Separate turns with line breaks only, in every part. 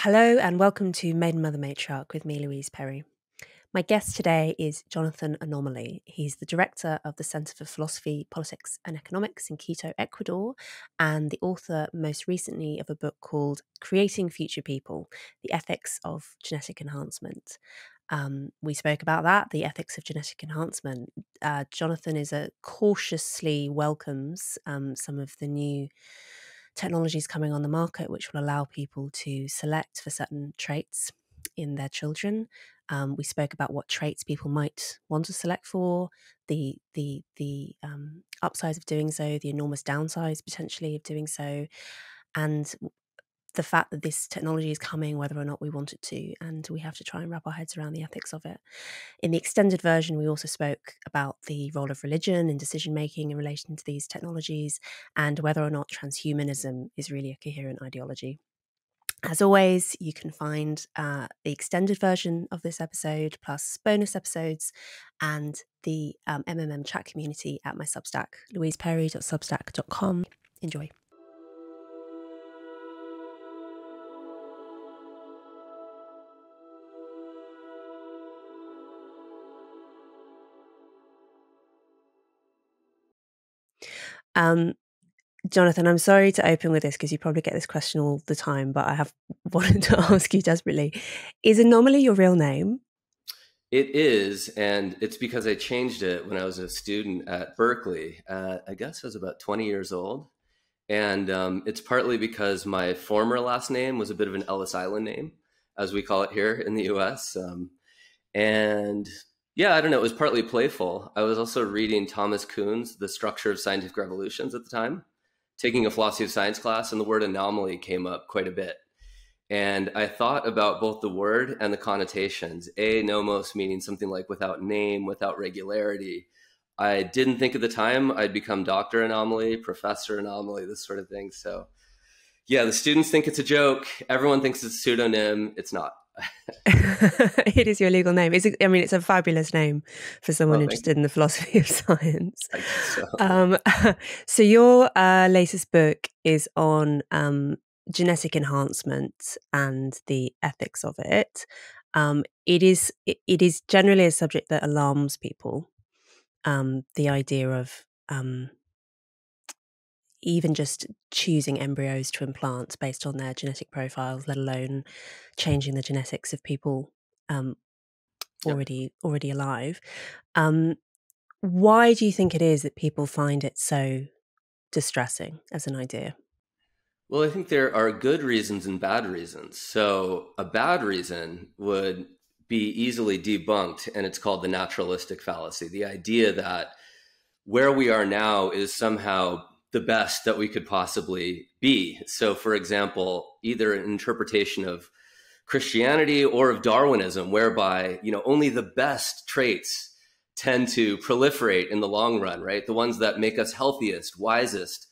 Hello and welcome to Maiden, Mother, Matriarch with me, Louise Perry. My guest today is Jonathan Anomaly. He's the director of the Center for Philosophy, Politics and Economics in Quito, Ecuador, and the author most recently of a book called Creating Future People, The Ethics of Genetic Enhancement. We spoke about that, the ethics of genetic enhancement. Jonathan cautiously welcomes some of the new technologies coming on the market, which will allow people to select for certain traits in their children. We spoke about what traits people might want to select for, the upsides of doing so, the enormous downsides potentially of doing so, and the fact that this technology is coming whether or not we want it to, and we have to try and wrap our heads around the ethics of it. In the extended version, we also spoke about the role of religion in decision-making in relation to these technologies and whether or not transhumanism is really a coherent ideology. As always, you can find the extended version of this episode plus bonus episodes and the MMM chat community at my Substack, louiseperry.substack.com. Enjoy. Jonathan, I'm sorry to open with this because you probably get this question all the time, but I have wanted to ask you desperately. Is Anomaly your real name?
It is, and it's because I changed it when I was a student at Berkeley. I guess I was about 20 years old. And it's partly because my former last name was a bit of an Ellis Island name, as we call it here in the US. And yeah, I don't know, it was partly playful. I was also reading Thomas Kuhn's The Structure of Scientific Revolutions at the time, taking a philosophy of science class, and the word anomaly came up quite a bit. And I thought about both the word and the connotations. Nomos meaning something like without name, without regularity. I didn't think at the time I'd become Dr. Anomaly, Professor Anomaly, this sort of thing. So yeah, the students think it's a joke. Everyone thinks it's a pseudonym. It's not.
It is your legal name. It's a fabulous name for someone interested in the philosophy of science.
I guess
so. So your latest book is on genetic enhancement and the ethics of it. It is generally a subject that alarms people. The idea of even just choosing embryos to implant based on their genetic profiles, let alone changing the genetics of people already alive. Why do you think it is that people find it so distressing as an idea?
Well, I think there are good reasons and bad reasons. So a bad reason would be easily debunked, and it's called the naturalistic fallacy, the idea that where we are now is somehow the best that we could possibly be. So, for example, either an interpretation of Christianity or of Darwinism, whereby, only the best traits tend to proliferate in the long run, right? The ones that make us healthiest, wisest,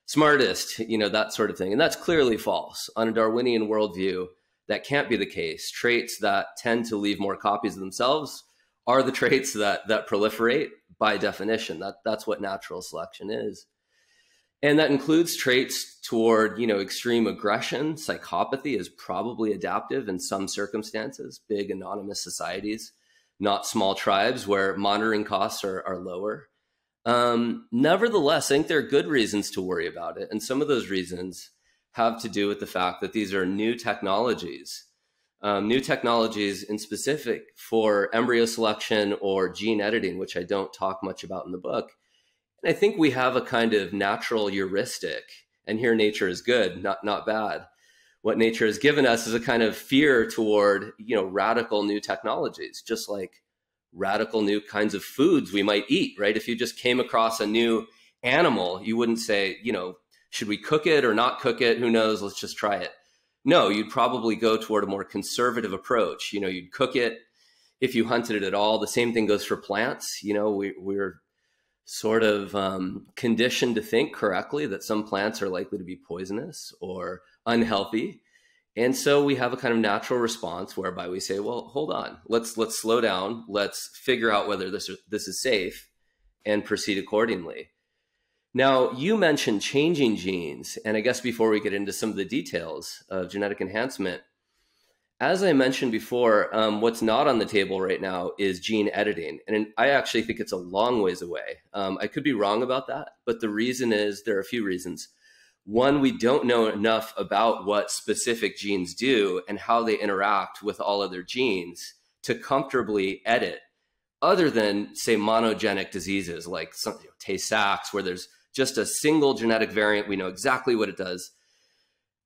smartest, that sort of thing. And that's clearly false. On a Darwinian worldview, that can't be the case. Traits that tend to leave more copies of themselves are the traits that proliferate by definition. That's what natural selection is. And that includes traits toward, extreme aggression. Psychopathy is probably adaptive in some circumstances, big anonymous societies, not small tribes where monitoring costs are lower. Nevertheless, I think there are good reasons to worry about it. And some of those reasons have to do with the fact that these are new technologies in specific for embryo selection or gene editing, which I don't talk much about in the book. And I think we have a kind of natural heuristic, and here nature is good, not bad. What nature has given us is a kind of fear toward, radical new technologies, just like radical new kinds of foods we might eat, right? If you just came across a new animal, you wouldn't say, should we cook it or not cook it? Who knows? Let's just try it. No, you'd probably go toward a more conservative approach. You'd cook it if you hunted it at all. The same thing goes for plants. We're sort of conditioned to think correctly that some plants are likely to be poisonous or unhealthy. And so we have a kind of natural response whereby we say, well, hold on, let's slow down. Let's figure out whether this is safe and proceed accordingly. Now, you mentioned changing genes. And I guess before we get into some of the details of genetic enhancement, As I mentioned before, what's not on the table right now is gene editing. And I actually think it's a long ways away. I could be wrong about that, but the reason is there are a few reasons. One, we don't know enough about what specific genes do and how they interact with all other genes to comfortably edit, other than, say, monogenic diseases like Tay-Sachs, where there's just a single genetic variant. We know exactly what it does.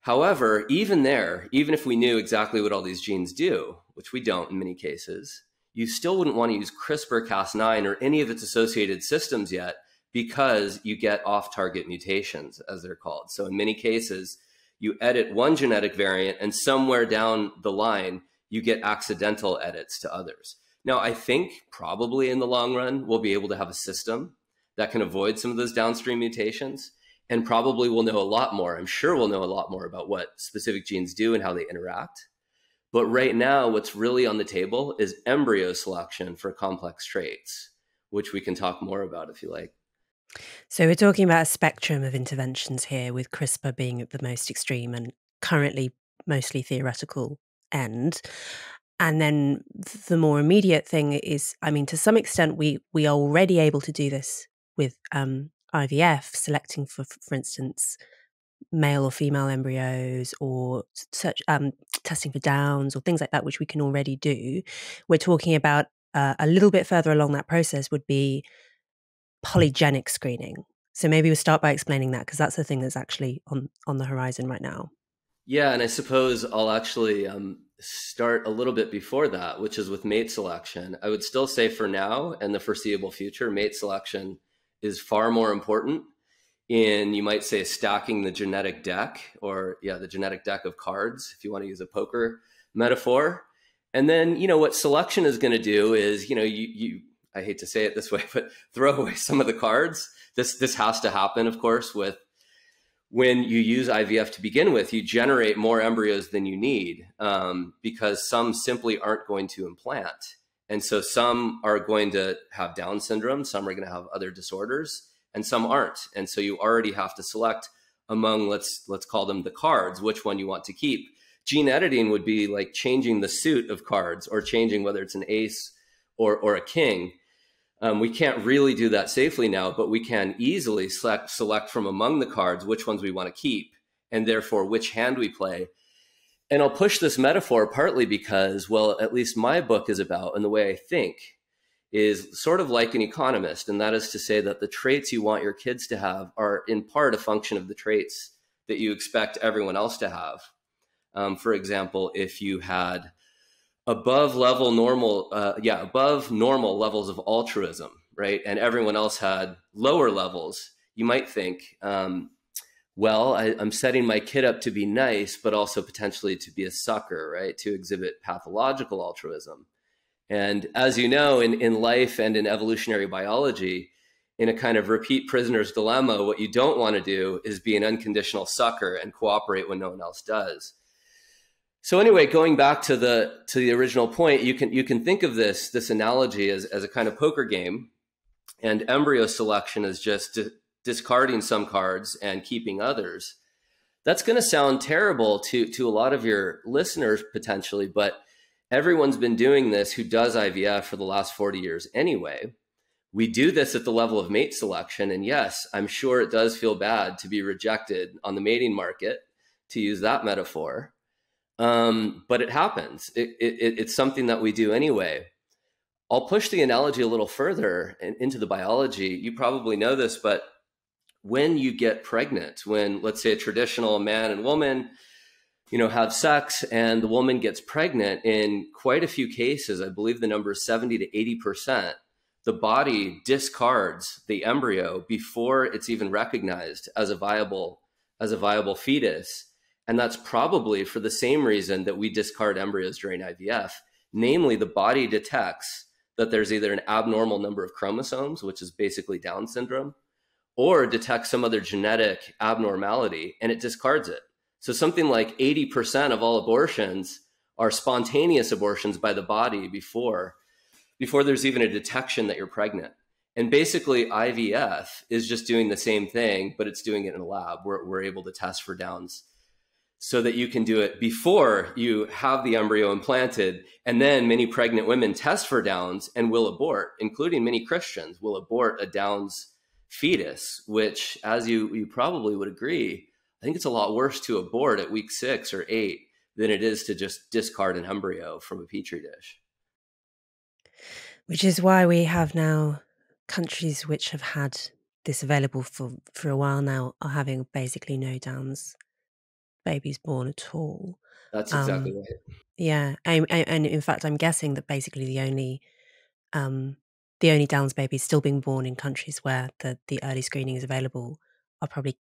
However, even there, even if we knew exactly what all these genes do, which we don't in many cases, you still wouldn't want to use CRISPR-Cas9 or any of its associated systems yet, because you get off-target mutations, as they're called. So in many cases, you edit one genetic variant and somewhere down the line, you get accidental edits to others. Now, I think probably in the long run, we'll be able to have a system that can avoid some of those downstream mutations. And probably we'll know a lot more. I'm sure we'll know a lot more about what specific genes do and how they interact. But right now, what's really on the table is embryo selection for complex traits, which we can talk more about if you like.
So we're talking about a spectrum of interventions here, with CRISPR being at the most extreme and currently mostly theoretical end. And then the more immediate thing is, I mean, to some extent, we are already able to do this with IVF, selecting for instance, male or female embryos, or testing for Downs or things like that, which we can already do. We're talking about a little bit further along that process would be polygenic screening. So maybe we'll start by explaining that, because that's the thing that's actually on the horizon right now.
Yeah, and I suppose I'll actually start a little bit before that, which is with mate selection. I would still say for now and the foreseeable future, mate selection is far more important in, you might say, stacking the genetic deck, or the genetic deck of cards, if you want to use a poker metaphor. And then, what selection is going to do is, I hate to say it this way, but throw away some of the cards. This has to happen, of course, with when you use IVF to begin with. You generate more embryos than you need, because some simply aren't going to implant. And so some are going to have Down syndrome, some are going to have other disorders, and some aren't. And so you already have to select among, let's call them the cards, which one you want to keep. Gene editing would be like changing the suit of cards, or changing whether it's an ace or a king. We can't really do that safely now, but we can easily select from among the cards which ones we want to keep, and therefore which hand we play. And I'll push this metaphor partly because, well, at least my book is about, and the way I think is sort of like an economist. And that is to say that the traits you want your kids to have are in part a function of the traits that you expect everyone else to have. For example, if you had above normal levels of altruism, right, and everyone else had lower levels, you might think, I'm setting my kid up to be nice, but also potentially to be a sucker, right, to exhibit pathological altruism. And as you know, in life and in evolutionary biology, in a kind of repeat prisoner's dilemma, what you don't want to do is be an unconditional sucker and cooperate when no one else does. So anyway, going back to the original point, you can think of this analogy as a kind of poker game, and embryo selection is just discarding some cards and keeping others. That's going to sound terrible to a lot of your listeners potentially, but everyone's been doing this who does IVF for the last 40 years anyway. We do this at the level of mate selection, and yes, I'm sure it does feel bad to be rejected on the mating market, to use that metaphor. But it happens. It's something that we do anyway. I'll push the analogy a little further into the biology. You probably know this, but when you get pregnant, when, let's say, a traditional man and woman, have sex, and the woman gets pregnant, in quite a few cases, I believe the number is 70 to 80%, the body discards the embryo before it's even recognized as a viable fetus. And that's probably for the same reason that we discard embryos during IVF. Namely, the body detects that there's either an abnormal number of chromosomes, which is basically Down syndrome, or detects some other genetic abnormality, and it discards it. So something like 80% of all abortions are spontaneous abortions by the body before there's even a detection that you're pregnant. And basically IVF is just doing the same thing, but it's doing it in a lab where we're able to test for Downs so that you can do it before you have the embryo implanted. And then many pregnant women test for Downs and will abort, including many Christians will abort a Downs fetus, which, as you probably would agree, I think it's a lot worse to abort at week 6 or 8 than it is to just discard an embryo from a petri dish.
Which is why we have now countries which have had this available for a while now are having basically no Downs babies born at all.
That's exactly right.
Yeah, and in fact, I'm guessing that basically the only Downs babies still being born in countries where the early screening is available are probably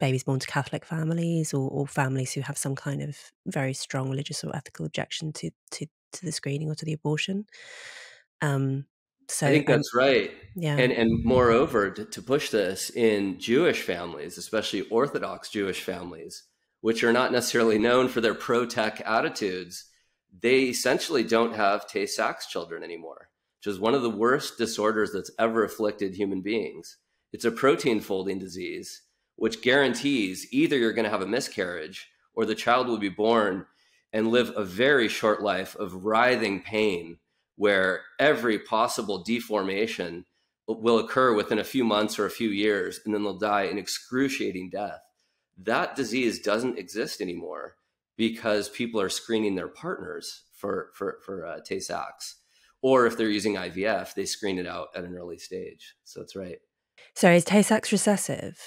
babies born to Catholic families or families who have some kind of very strong religious or ethical objection to the screening or to the abortion.
I
So
think that's right.
yeah.
And moreover, to push this in Jewish families, especially Orthodox Jewish families, which are not necessarily known for their pro-tech attitudes, they essentially don't have Tay-Sachs children anymore, which is one of the worst disorders that's ever afflicted human beings. It's a protein folding disease, which guarantees either you're going to have a miscarriage or the child will be born and live a very short life of writhing pain where every possible deformation will occur within a few months or a few years, and then they'll die an excruciating death. That disease doesn't exist anymore because people are screening their partners for Tay-Sachs. Or if they're using IVF, they screen it out at an early stage. So that's right.
So is Tay-Sachs recessive?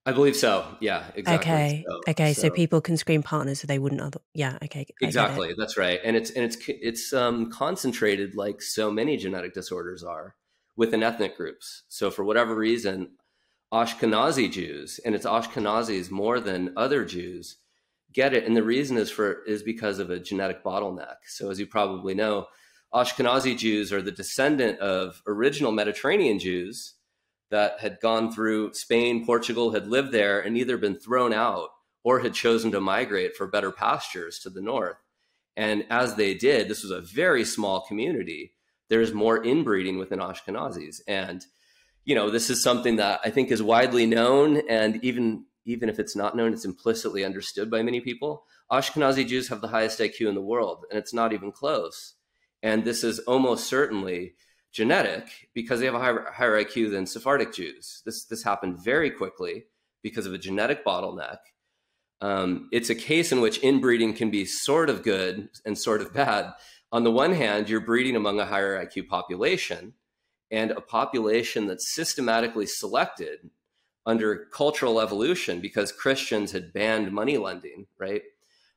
I believe so. Yeah, exactly.
Okay. So people can screen partners, so they wouldn't. Yeah. Okay.
Exactly. That's right. And it's concentrated like so many genetic disorders are within ethnic groups. So for whatever reason, Ashkenazi Jews, and it's Ashkenazis more than other Jews, get it. And the reason is because of a genetic bottleneck. So as you probably know, Ashkenazi Jews are the descendant of original Mediterranean Jews that had gone through Spain, Portugal, had lived there and either been thrown out or had chosen to migrate for better pastures to the north. And as they did, this was a very small community. There's more inbreeding within Ashkenazis. And, this is something that I think is widely known. And even if it's not known, it's implicitly understood by many people. Ashkenazi Jews have the highest IQ in the world, and it's not even close. And this is almost certainly genetic because they have a higher IQ than Sephardic Jews. This happened very quickly because of a genetic bottleneck. It's a case in which inbreeding can be sort of good and sort of bad. On the one hand, you're breeding among a higher IQ population and a population that's systematically selected under cultural evolution because Christians had banned money lending, right?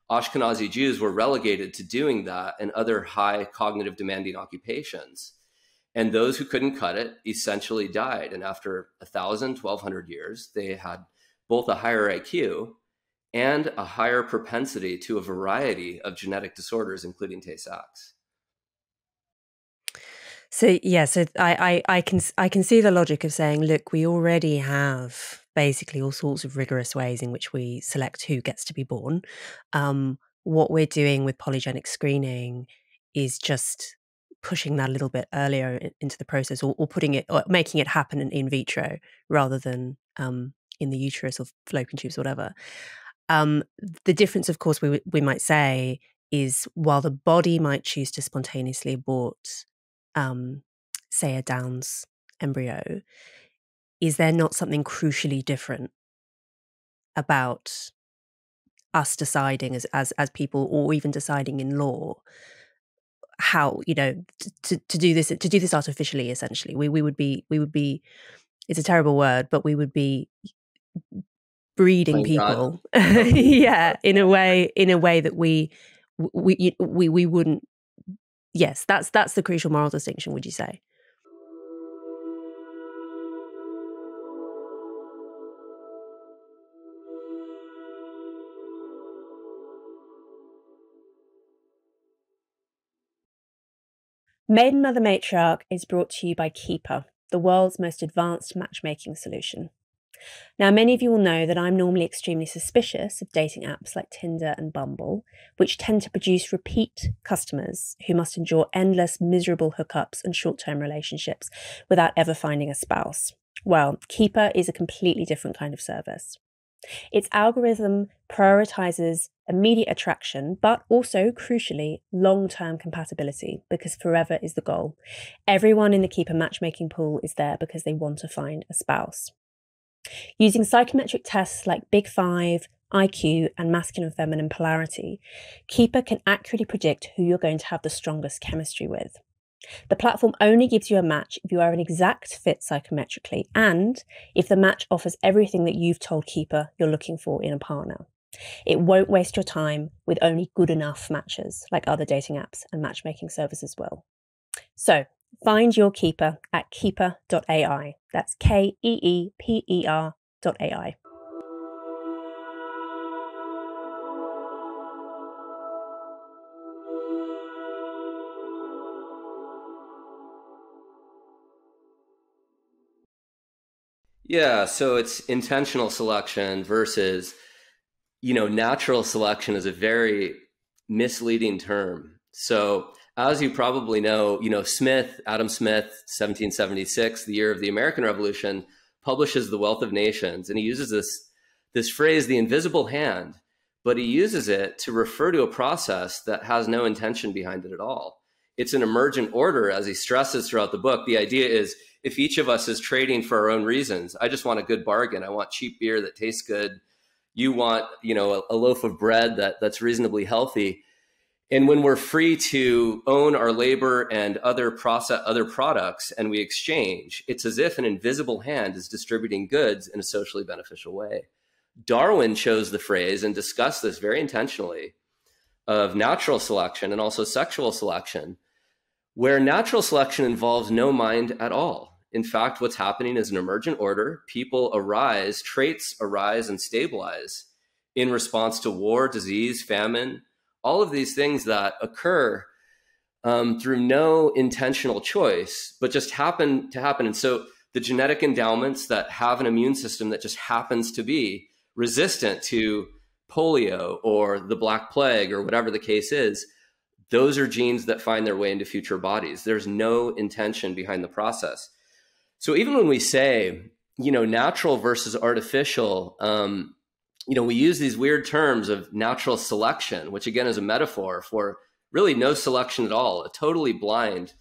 Ashkenazi Jews were relegated to doing that and other high cognitive demanding occupations. And those who couldn't cut it essentially died. And after 1,000, 1,200 years, they had both a higher IQ and a higher propensity to a variety of genetic disorders, including Tay-Sachs.
So yeah, so I can see the logic of saying, look, we already have basically all sorts of rigorous ways in which we select who gets to be born. What we're doing with polygenic screening is just pushing that a little bit earlier into the process, or putting it, or making it happen in vitro rather than in the uterus or fallopian tubes, or whatever. The difference, of course, we might say is while the body might choose to spontaneously abort, say, a Downs embryo, is there not something crucially different about us deciding as people, or even deciding in law, how to do this artificially? Essentially, we would be it's a terrible word, but we would be breeding
Playing God.
people, yeah, in a way that we wouldn't. Yes, that's the crucial moral distinction. Would you say? Maiden Mother Matriarch is brought to you by Keeper, the world's most advanced matchmaking solution. Now, many of you will know that I'm normally extremely suspicious of dating apps like Tinder and Bumble, which tend to produce repeat customers who must endure endless, miserable hookups and short-term relationships without ever finding a spouse. Well, Keeper is a completely different kind of service. Its algorithm prioritizes immediate attraction, but also, crucially, long-term compatibility, because forever is the goal. Everyone in the Keeper matchmaking pool is there because they want to find a spouse. Using psychometric tests like Big Five, IQ, and masculine and feminine polarity, Keeper can accurately predict who you're going to have the strongest chemistry with. The platform only gives you a match if you are an exact fit psychometrically and if the match offers everything that you've told Keeper you're looking for in a partner. It won't waste your time with only good enough matches like other dating apps and matchmaking services will. So, find your Keeper at keeper.ai. That's KEEPER.ai.
Yeah, so it's intentional selection versus, natural selection is a very misleading term. So as you probably know, Adam Smith, 1776, the year of the American Revolution, publishes The Wealth of Nations, and he uses this phrase, the invisible hand, but he uses it to refer to a process that has no intention behind it at all. It's an emergent order, as he stresses throughout the book. The idea is if each of us is trading for our own reasons, I just want a good bargain. I want cheap beer that tastes good. You want, a loaf of bread that's reasonably healthy. And when we're free to own our labor and other products and we exchange, it's as if an invisible hand is distributing goods in a socially beneficial way. Darwin chose the phrase and discussed this very intentionally of natural selection and also sexual selection, where natural selection involves no mind at all. In fact, what's happening is an emergent order. People arise, traits arise and stabilize in response to war, disease, famine, all of these things that occur through no intentional choice, but just happen to happen. And so the genetic endowments that have an immune system that just happens to be resistant to polio or the Black Plague or whatever the case is, those are genes that find their way into future bodies. There's no intention behind the process. So even when we say, natural versus artificial, we use these weird terms of natural selection, which again is a metaphor for really no selection at all, a totally blind,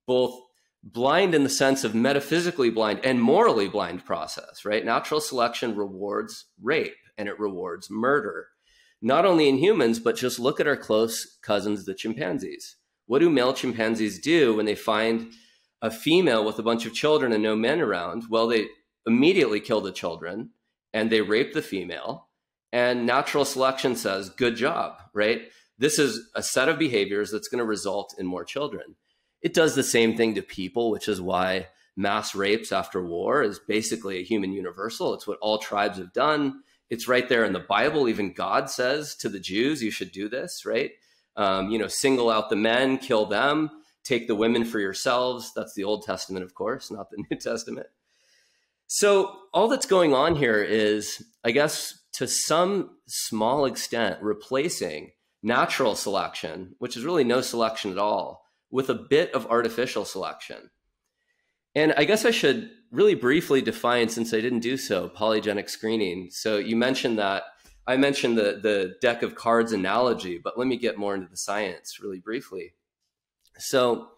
both blind in the sense of metaphysically blind and morally blind process, right? Natural selection rewards rape and it rewards murder, not only in humans, but just look at our close cousins, the chimpanzees. What do male chimpanzees do when they find a female with a bunch of children and no men around? Well, they immediately kill the children and they rape the female, and natural selection says, good job, right? This is a set of behaviors that's going to result in more children. It does the same thing to people, which is why mass rapes after war is basically a human universal. It's what all tribes have done. It's right there in the Bible. Even God says to the Jews, you should do this, right? Single out the men, kill them, take the women for yourselves. That's the Old Testament, of course, not the New Testament. So all that's going on here is, I guess, to some small extent, replacing natural selection, which is really no selection at all, with a bit of artificial selection. And I guess I should really briefly define, since I didn't do so, polygenic screening. So you mentioned that, I mentioned the deck of cards analogy, but let me get more into the science really briefly. So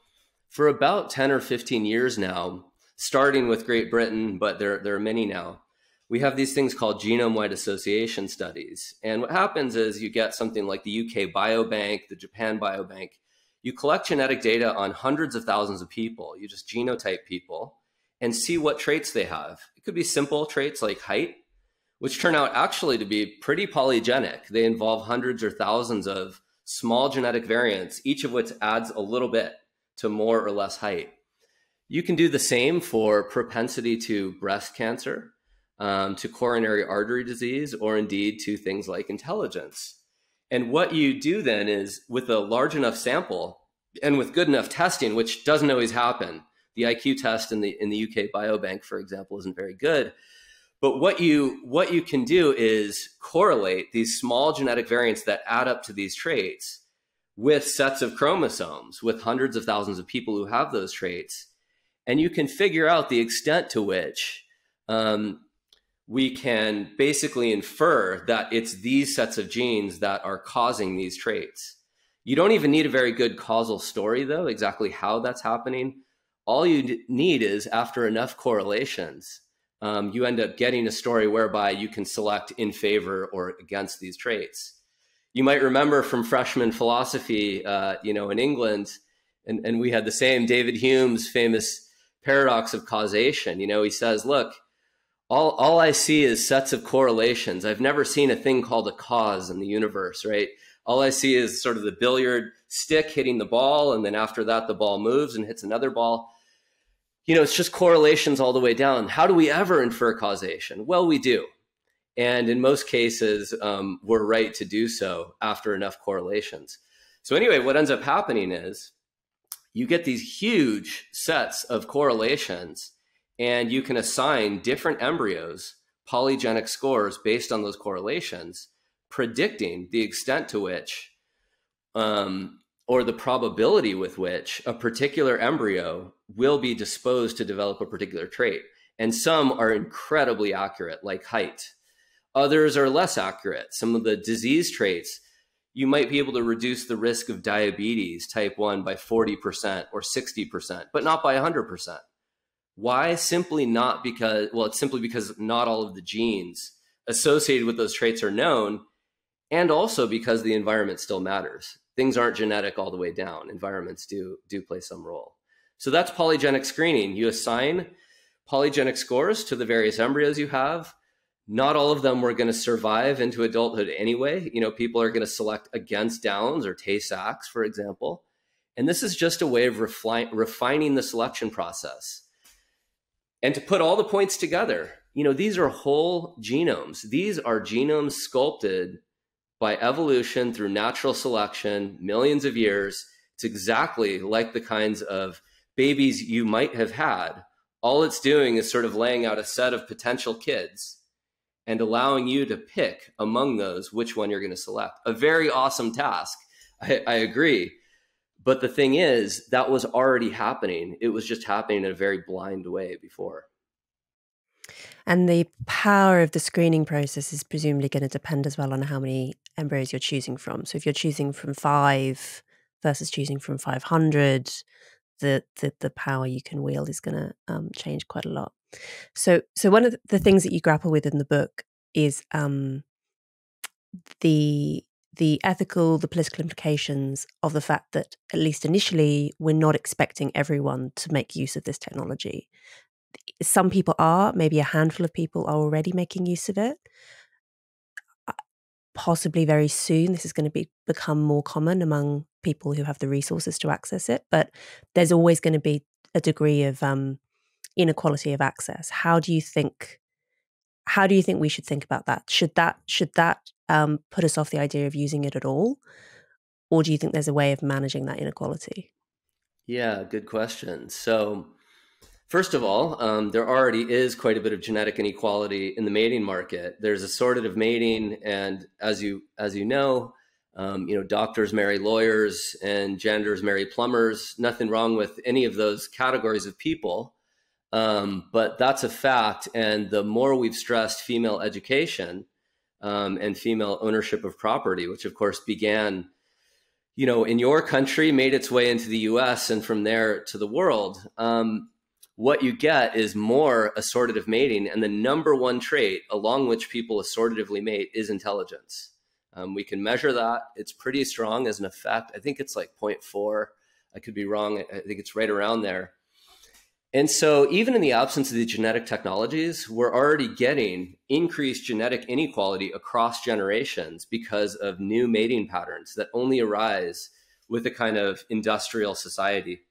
for about 10 or 15 years now, starting with Great Britain, but there are many now, we have these things called genome-wide association studies. And what happens is you get something like the UK Biobank, the Japan Biobank. You collect genetic data on hundreds of thousands of people. You just genotype people and see what traits they have. It could be simple traits like height, which turn out actually to be pretty polygenic. They involve hundreds or thousands of small genetic variants, each of which adds a little bit to more or less height. You can do the same for propensity to breast cancer, to coronary artery disease, or indeed to things like intelligence. And what you do then is, with a large enough sample and with good enough testing, which doesn't always happen, the IQ test in the UK Biobank, for example, isn't very good. But what you can do is correlate these small genetic variants that add up to these traits with sets of chromosomes, with hundreds of thousands of people who have those traits. And you can figure out the extent to which we can basically infer that it's these sets of genes that are causing these traits. You don't even need a very good causal story, though, exactly how that's happening. All you need is, after enough correlations, you end up getting a story whereby you can select in favor or against these traits. You might remember from freshman philosophy, in England, and we had the same David Hume's famous paradox of causation. He says, look, all I see is sets of correlations. I've never seen a thing called a cause in the universe, right? All I see is sort of the billiard stick hitting the ball, and then after that, the ball moves and hits another ball. It's just correlations all the way down. How do we ever infer causation? Well, we do. And in most cases, we're right to do so after enough correlations. So anyway, what ends up happening is you get these huge sets of correlations, and you can assign different embryos polygenic scores based on those correlations, predicting the extent to which or the probability with which a particular embryo will be disposed to develop a particular trait. And some are incredibly accurate, like height. Others are less accurate. Some of the disease traits, you might be able to reduce the risk of diabetes type 1 by 40% or 60%, but not by 100%. Why? It's simply because not all of the genes associated with those traits are known, and also because the environment still matters. Things aren't genetic all the way down. Environments do play some role. So that's polygenic screening. You assign polygenic scores to the various embryos you have. Not all of them were going to survive into adulthood anyway. People are going to select against Downs or Tay-Sachs, for example. And this is just a way of refining the selection process. And to put all the points together, these are whole genomes. These are genomes sculpted by evolution through natural selection, millions of years. It's exactly like the kinds of babies you might have had. All it's doing is sort of laying out a set of potential kids and allowing you to pick among those which one you're going to select. A very awesome task. I agree. But the thing is, that was already happening. It was just happening in a very blind way before.
And the power of the screening process is presumably going to depend as well on how many embryos you're choosing from. So if you're choosing from 5 versus choosing from 500, the power you can wield is going to change quite a lot. So one of the things that you grapple with in the book is the ethical, the political implications of the fact that, at least initially, we're not expecting everyone to make use of this technology. Some people are, maybe a handful of people are already making use of it. Possibly very soon, this is going to become more common among people who have the resources to access it. But there's always going to be a degree of inequality of access. How do you think we should think about that? Should that put us off the idea of using it at all, or do you think there's a way of managing that inequality?
Yeah, good question. So, first of all, there already is quite a bit of genetic inequality in the mating market. There's assortative mating, and as you know, doctors marry lawyers and janitors marry plumbers. Nothing wrong with any of those categories of people, but that's a fact. And the more we've stressed female education and female ownership of property, which of course began, in your country, made its way into the US and from there to the world, what you get is more assortative mating. And the number one trait along which people assortatively mate is intelligence. We can measure that. It's pretty strong as an effect. I think it's like 0.4. I could be wrong. I think it's right around there. And so even in the absence of the genetic technologies, we're already getting increased genetic inequality across generations because of new mating patterns that only arise with a kind of industrial society.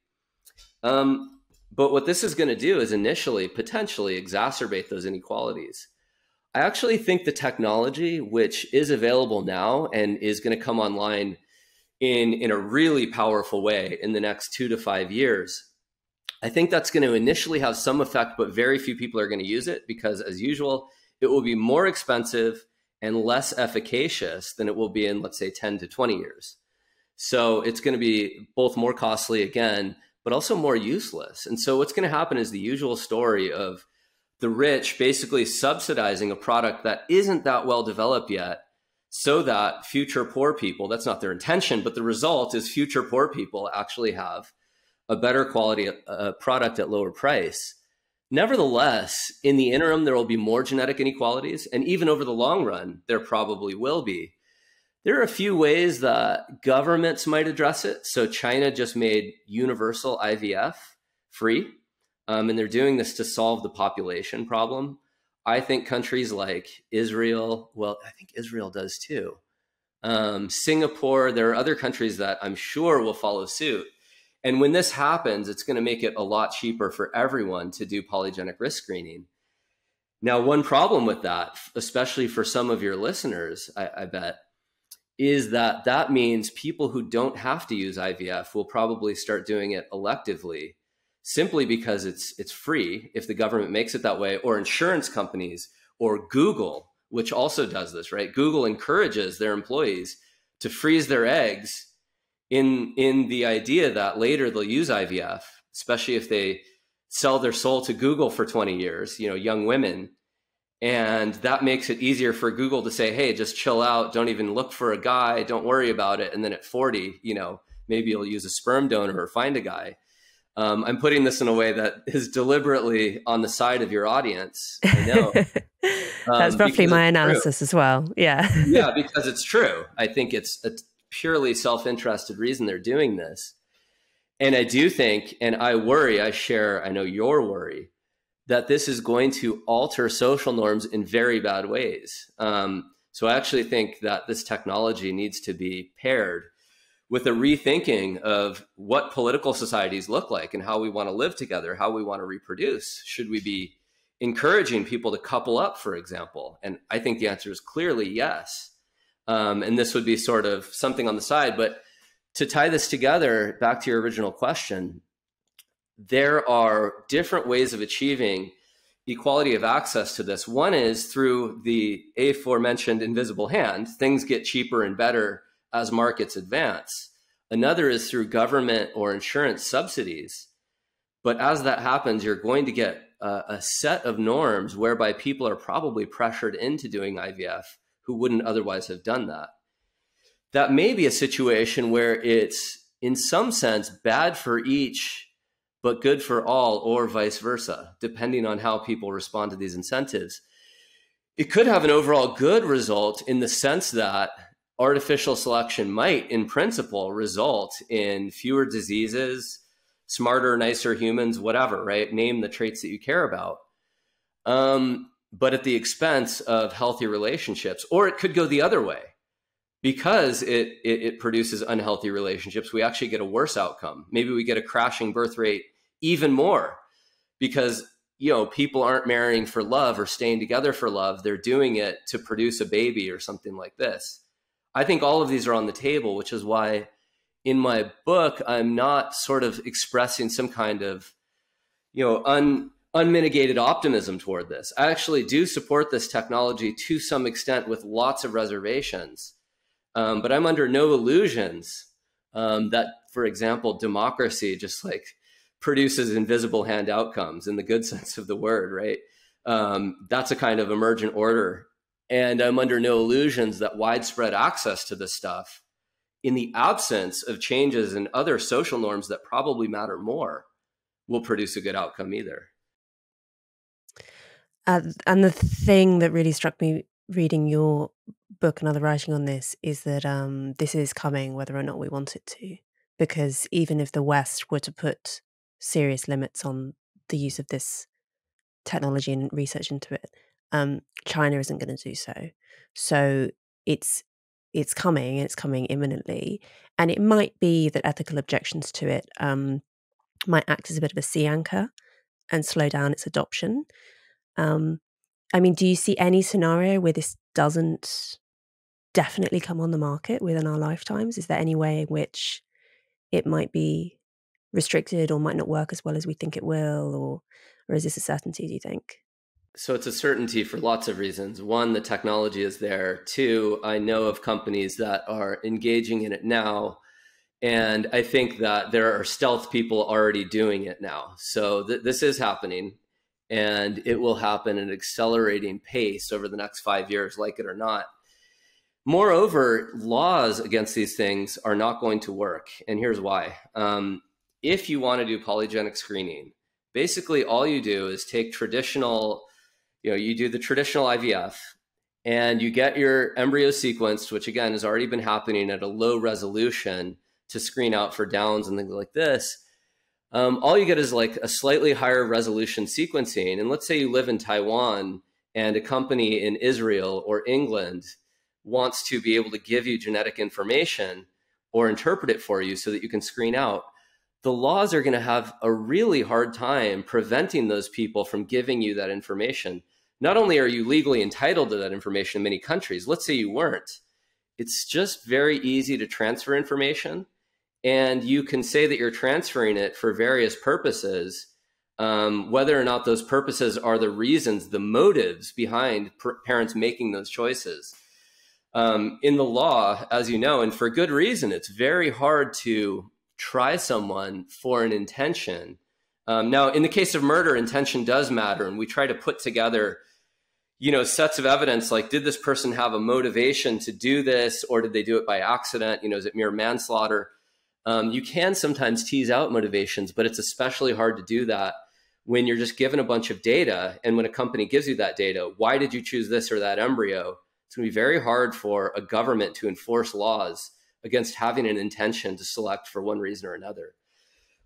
But what this is going to do is initially potentially exacerbate those inequalities. I actually think the technology, which is available now and is going to come online in a really powerful way in the next 2 to 5 years, I think that's going to initially have some effect, but very few people are going to use it because, as usual, it will be more expensive and less efficacious than it will be in, let's say, 10 to 20 years. So it's going to be both more costly again, but also more useless. And so what's going to happen is the usual story of the rich basically subsidizing a product that isn't that well developed yet, so that future poor people, that's not their intention, but the result is future poor people actually have a better quality product at lower price. Nevertheless, in the interim, there will be more genetic inequalities. And even over the long run, there probably will be. There are a few ways that governments might address it. So China just made universal IVF free, and they're doing this to solve the population problem. I think countries like Israel, well, I think Israel does too. Singapore, there are other countries that I'm sure will follow suit. And when this happens, it's going to make it a lot cheaper for everyone to do polygenic risk screening. Now, one problem with that, especially for some of your listeners, I bet, is that that means people who don't have to use IVF will probably start doing it electively, simply because it's free if the government makes it that way, or insurance companies, or Google, which also does this, right? Google encourages their employees to freeze their eggs in the idea that later they'll use IVF, especially if they sell their soul to Google for 20 years, young women. And that makes it easier for Google to say, hey, just chill out. Don't even look for a guy. Don't worry about it. And then at 40, maybe you'll use a sperm donor or find a guy. I'm putting this in a way that is deliberately on the side of your audience. I know.
That's roughly my analysis as well. Yeah.
Yeah, because it's true. I think it's a purely self-interested reason they're doing this. And I do think, and I know your worry, that this is going to alter social norms in very bad ways. So I actually think that this technology needs to be paired with a rethinking of what political societies look like and how we want to live together, how we want to reproduce. Should we be encouraging people to couple up, for example? And I think the answer is clearly yes. And this would be sort of something on the side. But to tie this together, back to your original question, there are different ways of achieving equality of access to this. One is through the aforementioned invisible hand. Things get cheaper and better as markets advance. Another is through government or insurance subsidies. But as that happens, you're going to get a set of norms whereby people are probably pressured into doing IVF who wouldn't otherwise have done that. That may be a situation where it's, in some sense, bad for each, but good for all, or vice versa, depending on how people respond to these incentives. It could have an overall good result in the sense that artificial selection might, in principle, result in fewer diseases, smarter, nicer humans, whatever, right? Name the traits that you care about. But at the expense of healthy relationships. Or it could go the other way. Because it produces unhealthy relationships, we actually get a worse outcome. Maybe we get a crashing birth rate even more because, people aren't marrying for love or staying together for love. They're doing it to produce a baby or something like this. I think all of these are on the table, which is why in my book, I'm not sort of expressing some kind of, unmitigated optimism toward this. I actually do support this technology to some extent with lots of reservations. But I'm under no illusions that, for example, democracy just produces invisible hand outcomes in the good sense of the word, right? That's a kind of emergent order. And I'm under no illusions that widespread access to this stuff, in the absence of changes in other social norms that probably matter more, will produce a good outcome either.
And the thing that really struck me reading your book and other writing on this is that this is coming whether or not we want it to. Because even if the West were to put serious limits on the use of this technology and research into it, China isn't going to do so. So it's coming, and it's coming imminently. And it might be that ethical objections to it might act as a bit of a sea anchor and slow down its adoption. Do you see any scenario where this doesn't definitely come on the market within our lifetimes? Is there any way in which it might be restricted or might not work as well as we think it will, or is this a certainty, do you think?
So it's a certainty for lots of reasons. One, the technology is there. Two, I know of companies that are engaging in it now. And I think that there are stealth people already doing it now. So this is happening. and it will happen at an accelerating pace over the next 5 years, like it or not. Moreover, laws against these things are not going to work. And here's why. If you want to do polygenic screening, basically all you do is take traditional, you do the traditional IVF, and you get your embryo sequenced, which again has already been happening at a low resolution to screen out for Downs and things like this. All you get is like a slightly higher resolution sequencing. And let's say you live in Taiwan and a company in Israel or England wants to be able to give you genetic information or interpret it for you so that you can screen out. The laws are going to have a really hard time preventing those people from giving you that information. Not only are you legally entitled to that information in many countries, let's say you weren't, it's just very easy to transfer information. And you can say that you're transferring it for various purposes, whether or not those purposes are the reasons, the motives behind parents making those choices. In the law, as you know, and for good reason, it's very hard to try someone for an intention. Now, in the case of murder, intention does matter. And we try to put together, sets of evidence like, did this person have a motivation to do this, or did they do it by accident? Is it mere manslaughter? You can sometimes tease out motivations, but it's especially hard to do that when you're just given a bunch of data. And when a company gives you that data, why did you choose this or that embryo? It's going to be very hard for a government to enforce laws against having an intention to select for one reason or another.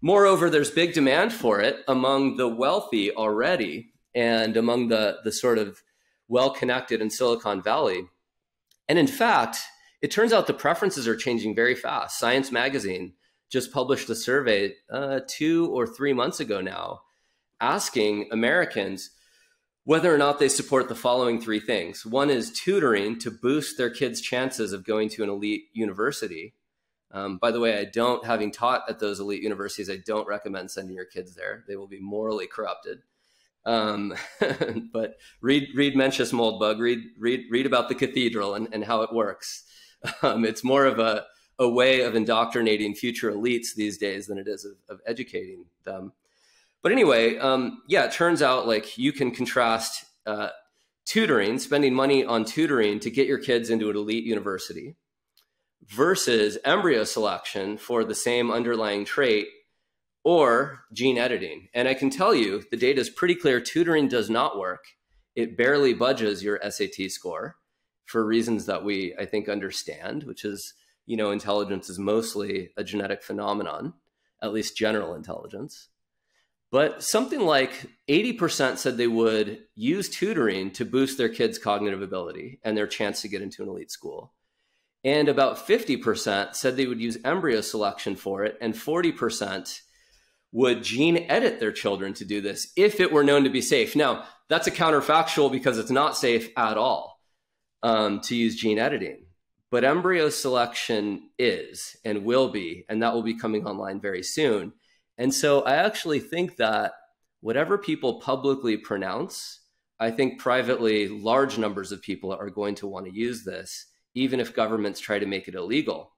Moreover, there's big demand for it among the wealthy already and among the sort of well-connected in Silicon Valley. And in fact, it turns out the preferences are changing very fast. Science Magazine just published a survey 2 or 3 months ago now, asking Americans whether or not they support the following 3 things. One is tutoring to boost their kids' chances of going to an elite university. By the way, having taught at those elite universities, I don't recommend sending your kids there. They will be morally corrupted. But read Mencius Moldbug, read about the cathedral and how it works. It's more of a way of indoctrinating future elites these days than it is of educating them. But anyway, it turns out like you can contrast tutoring, spending money on tutoring to get your kids into an elite university versus embryo selection for the same underlying trait or gene editing. And I can tell you the data is pretty clear. Tutoring does not work. It barely budges your SAT score for reasons that we, I think, understand, which is, intelligence is mostly a genetic phenomenon, at least general intelligence. But something like 80% said they would use tutoring to boost their kids' cognitive ability and their chance to get into an elite school. And about 50% said they would use embryo selection for it, and 40% would gene edit their children to do this if it were known to be safe. Now, that's a counterfactual because it's not safe at all to use gene editing. But embryo selection is and will be, and that will be coming online very soon. And so I actually think that whatever people publicly pronounce, I think privately large numbers of people are going to want to use this, even if governments try to make it illegal.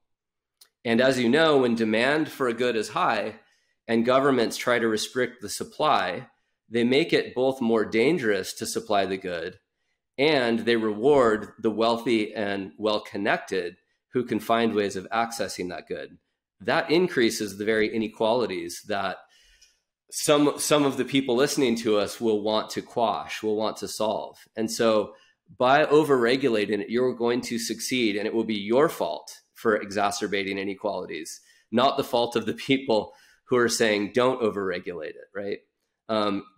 And as you know, when demand for a good is high and governments try to restrict the supply, they make it both more dangerous to supply the good, and they reward the wealthy and well-connected who can find ways of accessing that good. That increases the very inequalities that some of the people listening to us will want to quash, will want to solve. And so by overregulating it, you're going to succeed, and it will be your fault for exacerbating inequalities, not the fault of the people who are saying don't overregulate it, right?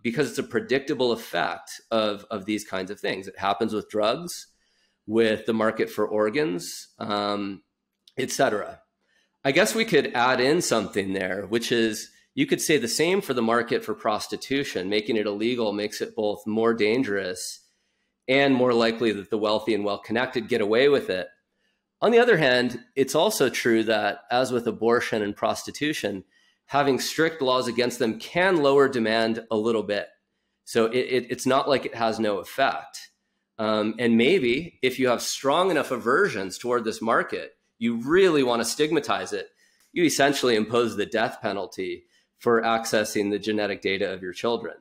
Because it's a predictable effect of these kinds of things. It happens with drugs, with the market for organs, etc. I guess we could add in something there, which is you could say the same for the market for prostitution. Making it illegal makes it both more dangerous and more likely that the wealthy and well-connected get away with it. On the other hand, it's also true that, as with abortion and prostitution, having strict laws against them can lower demand a little bit. So it's not like it has no effect. And maybe if you have strong enough aversions toward this market, you really want to stigmatize it, you essentially impose the death penalty for accessing the genetic data of your children.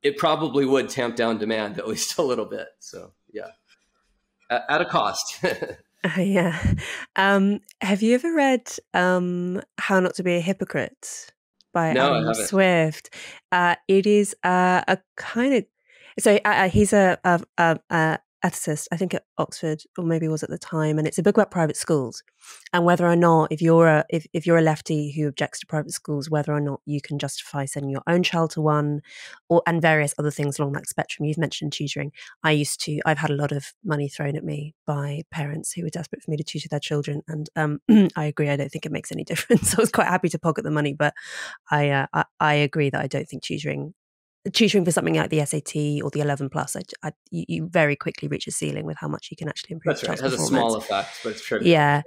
it probably would tamp down demand at least a little bit. So yeah, at a cost.
Yeah. Have you ever read How Not to Be a Hypocrite by
No, I
Adam
haven't.
Swift? It is a kind of he's a ethicist, I think at Oxford, or maybe was at the time, and it's a book about private schools and whether or not, if you're a lefty who objects to private schools, whether or not you can justify sending your own child to one, and various other things along that spectrum. You've mentioned tutoring. I've had a lot of money thrown at me by parents who were desperate for me to tutor their children, and I agree. I don't think it makes any difference. I was quite happy to pocket the money, but I agree that I don't think tutoring for something like the SAT or the 11 plus, you very quickly reach a ceiling with how much you can actually improve.
That's right. It
child's
has a
performance.
small effect, but it's trivial.
Yeah.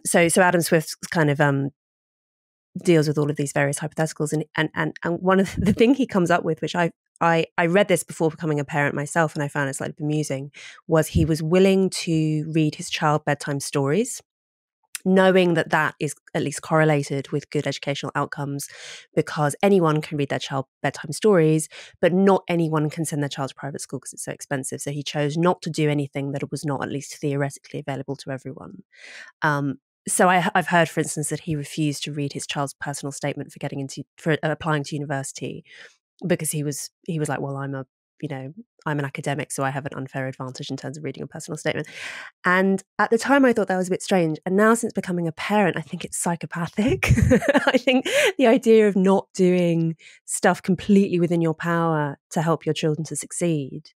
So Adam Swift kind of deals with all of these various hypotheticals, and one of the thing he comes up with, which I read this before becoming a parent myself, and I found it slightly bemusing, was he was willing to read his child bedtime stories, knowing that that is at least correlated with good educational outcomes, because anyone can read their child bedtime stories, but not anyone can send their child to private school because it's so expensive. So he chose not to do anything that was not at least theoretically available to everyone. So I've heard, for instance, that he refused to read his child's personal statement for applying to university, because he was like, well, I'm an academic, so I have an unfair advantage in terms of reading a personal statement. And at the time I thought that was a bit strange. And now, since becoming a parent, I think it's psychopathic. I think the idea of not doing stuff completely within your power to help your children to succeed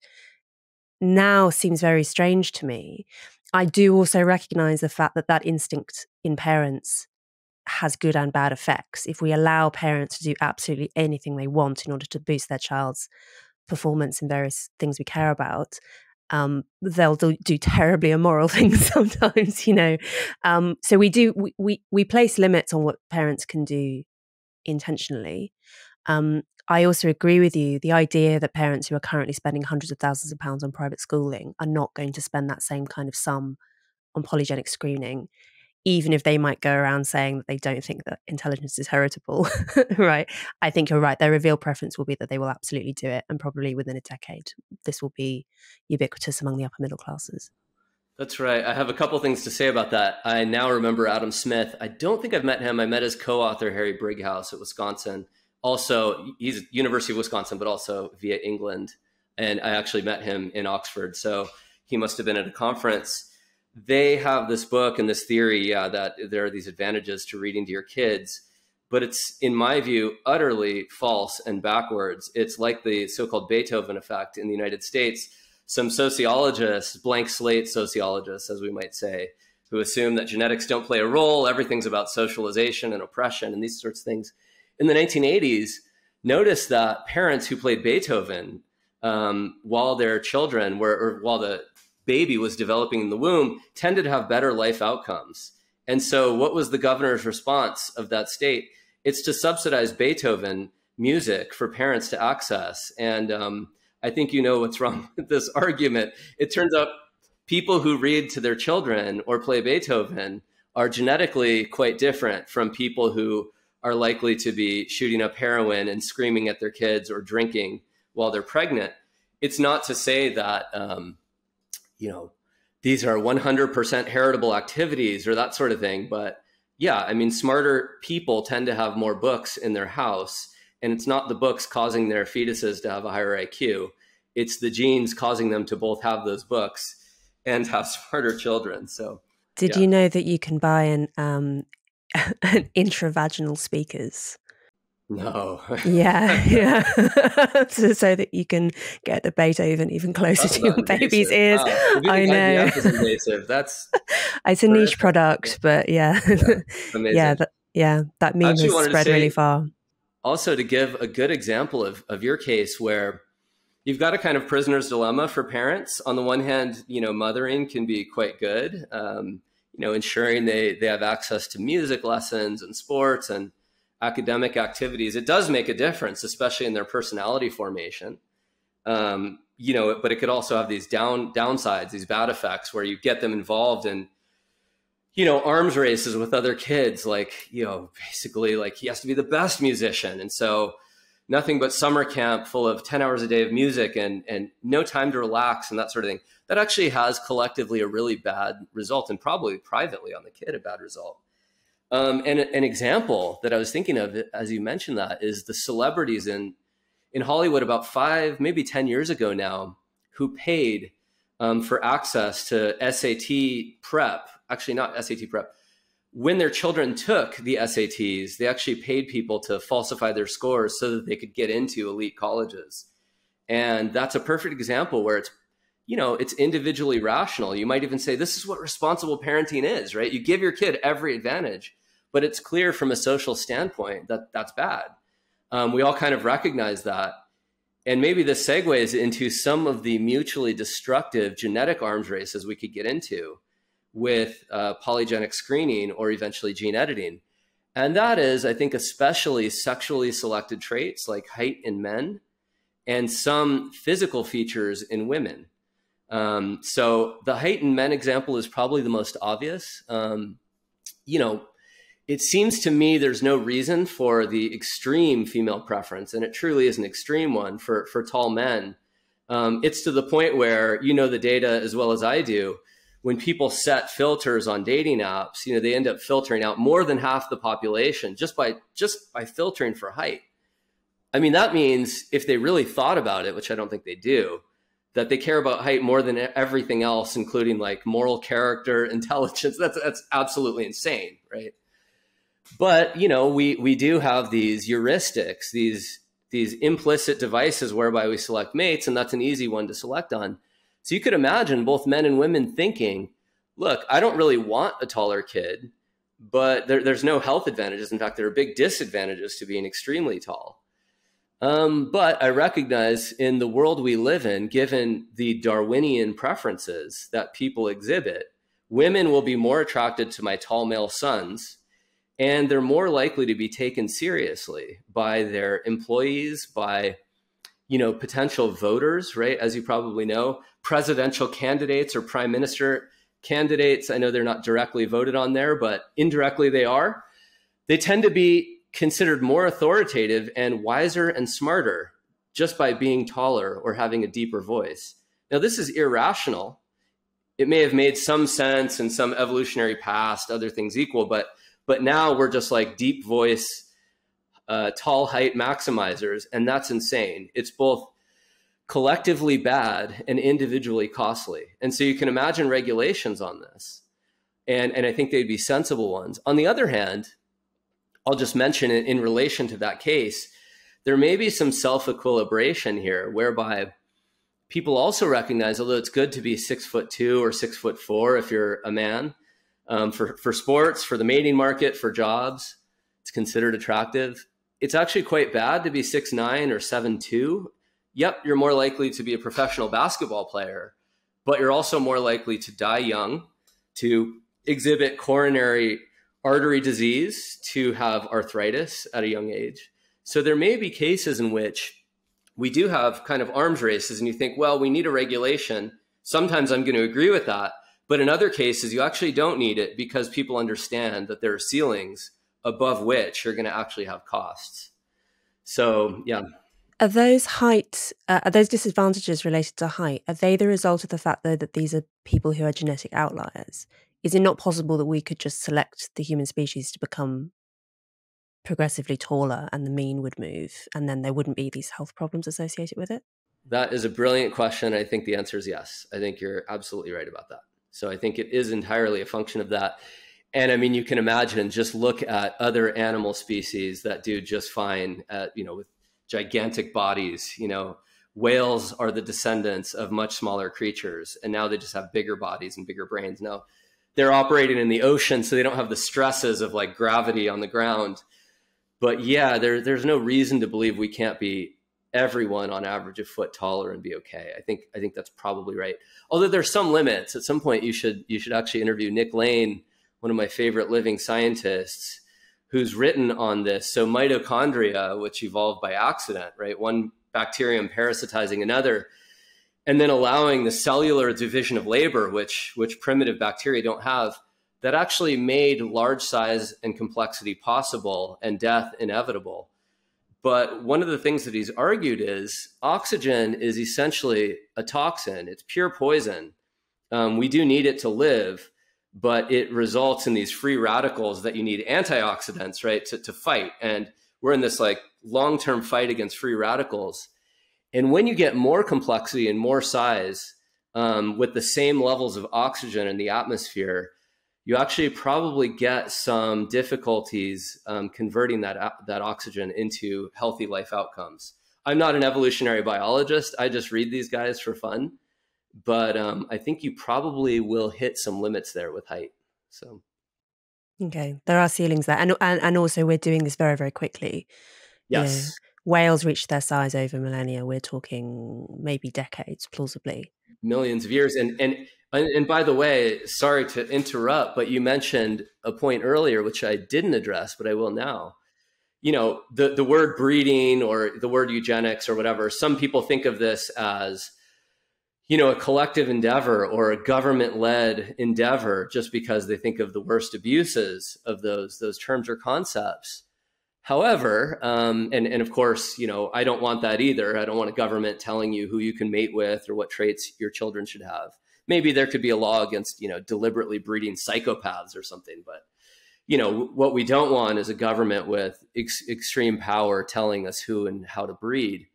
now seems very strange to me. I do also recognize the fact that that instinct in parents has good and bad effects. If we allow parents to do absolutely anything they want in order to boost their child's performance in various things we care about, they'll do terribly immoral things sometimes, So we place limits on what parents can do intentionally. I also agree with you. The idea that parents who are currently spending hundreds of thousands of pounds on private schooling are not going to spend that same kind of sum on polygenic screening, even if they might go around saying that they don't think that intelligence is heritable, right? I think you're right. Their revealed preference will be that they will absolutely do it. And probably within a decade, this will be ubiquitous among the upper middle classes.
That's right. I have a couple things to say about that. I now remember Adam Smith. I don't think I've met him. I met his co-author, Harry Brighouse, at Wisconsin. Also, he's University of Wisconsin, but also via England. And I actually met him in Oxford. So he must have been at a conference. They have this book and this theory, that there are these advantages to reading to your kids. But it's, in my view, utterly false and backwards. It's like the so-called Beethoven effect in the United States. Some sociologists, blank slate sociologists, as we might say, who assume that genetics don't play a role, everything's about socialization and oppression and these sorts of things. In the 1980s, noticed that parents who played Beethoven while their children were, or while the baby was developing in the womb, tended to have better life outcomes. And so what was the governor's response of that state? It's to subsidize Beethoven music for parents to access. And I think you know what's wrong with this argument. It turns out people who read to their children or play Beethoven are genetically quite different from people who are likely to be shooting up heroin and screaming at their kids or drinking while they're pregnant. It's not to say that, these are 100% heritable activities or that sort of thing. But yeah, I mean, smarter people tend to have more books in their house. And it's not the books causing their fetuses to have a higher IQ. It's the genes causing them to both have those books and have smarter children. So,
did you know that you can buy an intravaginal speakers?
No.
Yeah. So that you can get the Beethoven even closer to your baby's ears.
Wow.
I know.
IVF is invasive. That's
it's a niche product, but yeah.
Amazing.
That meme has spread really far.
Also, to give a good example of your case, where you've got a kind of prisoner's dilemma for parents. On the one hand, mothering can be quite good, ensuring they have access to music lessons and sports and academic activities. It does make a difference, especially in their personality formation. But it could also have these downsides, these bad effects, where you get them involved in, arms races with other kids, basically like he has to be the best musician. And so nothing but summer camp full of 10 hours a day of music and no time to relax and that sort of thing, that actually has collectively a really bad result, and probably privately on the kid, a bad result. And an example that I was thinking of as you mentioned that is the celebrities in Hollywood about 5, maybe 10 years ago now, who paid for access to SAT prep, actually not SAT prep. When their children took the SATs, they actually paid people to falsify their scores so that they could get into elite colleges. And that's a perfect example where it's, you know, it's individually rational. You might even say this is what responsible parenting is, right? You give your kid every advantage, but it's clear from a social standpoint that that's bad. We all kind of recognize that. And maybe this segues into some of the mutually destructive genetic arms races we could get into with polygenic screening or eventually gene editing. And that is, I think, especially sexually selected traits like height in men and some physical features in women. So the height in men example is probably the most obvious. You know, it seems to me there's no reason for the extreme female preference, and it truly is an extreme one for tall men. It's to the point where, you know, the data as well as I do, when people set filters on dating apps, you know, they end up filtering out more than half the population just by filtering for height. I mean, that means if they really thought about it, which I don't think they do, that they care about height more than everything else, including like moral character, intelligence. That's absolutely insane, right? But, you know, we do have these heuristics, these implicit devices whereby we select mates, and that's an easy one to select on. So you could imagine both men and women thinking, look, I don't really want a taller kid, but there's no health advantages. In fact, there are big disadvantages to being extremely tall. But I recognize in the world we live in, given the Darwinian preferences that people exhibit, women will be more attracted to my tall male sons, and they're more likely to be taken seriously by their employees, by, you know, potential voters, right? As you probably know, presidential candidates or prime minister candidates, I know they're not directly voted on there, but indirectly they are. They tend to be considered more authoritative and wiser and smarter just by being taller or having a deeper voice. Now, this is irrational. It may have made some sense in some evolutionary past, other things equal, but now we're just like deep voice, tall height maximizers, and that's insane. It's both collectively bad and individually costly. And so you can imagine regulations on this. And I think they'd be sensible ones. On the other hand, I'll just mention it in relation to that case, there may be some self-equilibration here whereby people also recognize, although it's good to be 6'2" or 6'4" if you're a man, for sports, for the mating market, for jobs, it's considered attractive. It's actually quite bad to be 6'9" or 7'2". Yep, you're more likely to be a professional basketball player, but you're also more likely to die young, to exhibit coronary artery disease, to have arthritis at a young age. So there may be cases in which we do have kind of arms races and you think, well, we need a regulation. Sometimes I'm going to agree with that. But in other cases, you actually don't need it because people understand that there are ceilings above which you're going to actually have costs. So, yeah.
Are those disadvantages related to height, are they the result of the fact, though, that these are people who are genetic outliers? Is it not possible that we could just select the human species to become progressively taller and the mean would move, and then there wouldn't be these health problems associated with it?
That is a brilliant question. I think the answer is yes. I think you're absolutely right about that. So I think it is entirely a function of that. And I mean, you can imagine, just look at other animal species that do just fine at, you know, with gigantic bodies. You know, whales are the descendants of much smaller creatures, and now they just have bigger bodies and bigger brains. Now they're operating in the ocean, so they don't have the stresses of like gravity on the ground. But yeah, there's no reason to believe we can't be everyone on average a foot taller and be okay. I think that's probably right. Although there's some limits. At some point, you should actually interview Nick Lane, one of my favorite living scientists, who's written on this. So mitochondria, which evolved by accident, right? One bacterium parasitizing another, and then allowing the cellular division of labor, which primitive bacteria don't have, that actually made large size and complexity possible and death inevitable. But one of the things that he's argued is oxygen is essentially a toxin. It's pure poison. We do need it to live, but it results in these free radicals that you need antioxidants, right, to fight. And we're in this like long-term fight against free radicals. And when you get more complexity and more size with the same levels of oxygen in the atmosphere, you actually probably get some difficulties converting that oxygen into healthy life outcomes. I'm not an evolutionary biologist. I just read these guys for fun. But I think you probably will hit some limits there with height. So,
okay, there are ceilings there. And also we're doing this very, very quickly.
yes.
You know, whales reach their size over millennia. We're talking maybe decades, plausibly.
Millions of years. And by the way, sorry to interrupt, but you mentioned a point earlier, which I didn't address, but I will now. You know, the word breeding or the word eugenics or whatever, some people think of this as, you know, a collective endeavor or a government-led endeavor just because they think of the worst abuses of those terms or concepts. However, and of course, you know, I don't want that either. I don't want a government telling you who you can mate with or what traits your children should have. Maybe there could be a law against, you know, deliberately breeding psychopaths or something. But, you know, what we don't want is a government with extreme power telling us who and how to breed.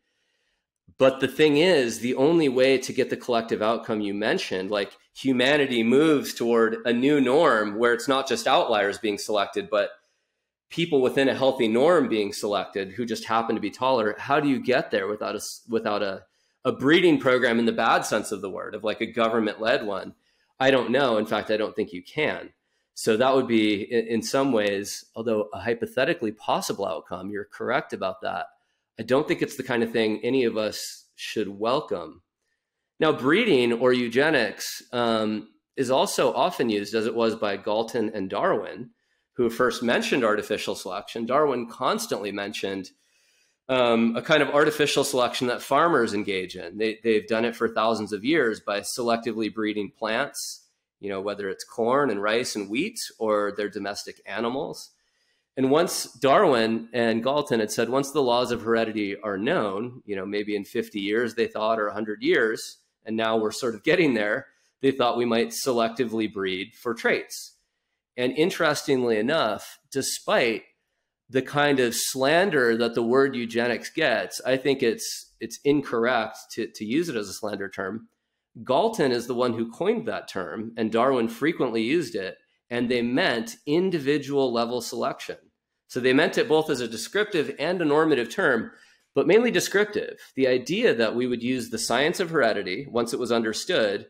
But the thing is, the only way to get the collective outcome you mentioned, like humanity moves toward a new norm where it's not just outliers being selected, but people within a healthy norm being selected who just happen to be taller. How do you get there without a breeding program in the bad sense of the word, of like a government-led one? I don't know. In fact, I don't think you can. So that would be, in some ways, although a hypothetically possible outcome, you're correct about that. I don't think it's the kind of thing any of us should welcome. Now, breeding or eugenics is also often used, as it was by Galton and Darwin, who first mentioned artificial selection. Darwin constantly mentioned a kind of artificial selection that farmers engage in. They've done it for thousands of years by selectively breeding plants, you know, whether it's corn and rice and wheat or their domestic animals. And once Darwin and Galton had said, once the laws of heredity are known, you know, maybe in 50 years, they thought, or 100 years, and now we're sort of getting there, they thought we might selectively breed for traits. And interestingly enough, despite the kind of slander that the word eugenics gets, I think it's incorrect to use it as a slander term. Galton is the one who coined that term, and Darwin frequently used it, and they meant individual level selection. So they meant it both as a descriptive and a normative term, but mainly descriptive. The idea that we would use the science of heredity, once it was understood,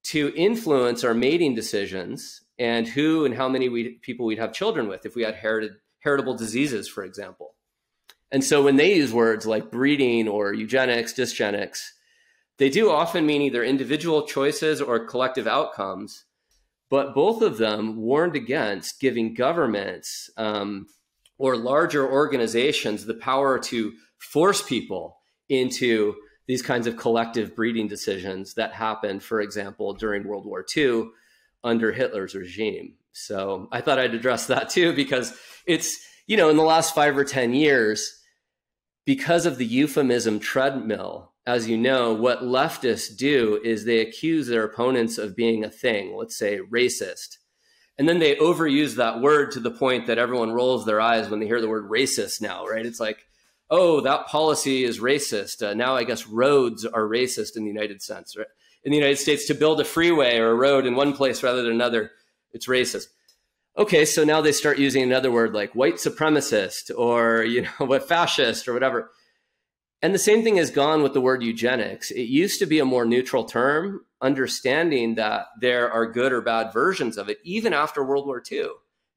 to influence our mating decisions and who and how many people we'd have children with if we had heritable diseases, for example. And so when they use words like breeding or eugenics, dysgenics, they do often mean either individual choices or collective outcomes, but both of them warned against giving governments or larger organizations the power to force people into these kinds of collective breeding decisions that happened, for example, during World War II under Hitler's regime. So I thought I'd address that too, because it's, you know, in the last 5 or 10 years, because of the euphemism treadmill, as you know, what leftists do is they accuse their opponents of being a thing, let's say racist. And then they overuse that word to the point that everyone rolls their eyes when they hear the word racist now, right? It's like, oh, that policy is racist. Now I guess roads are racist in the United States, right? In the United States, to build a freeway or a road in one place rather than another, it's racist. Okay, so now they start using another word like white supremacist or, you know, what, fascist or whatever. And the same thing has gone with the word eugenics. It used to be a more neutral term, understanding that there are good or bad versions of it, even after World War II.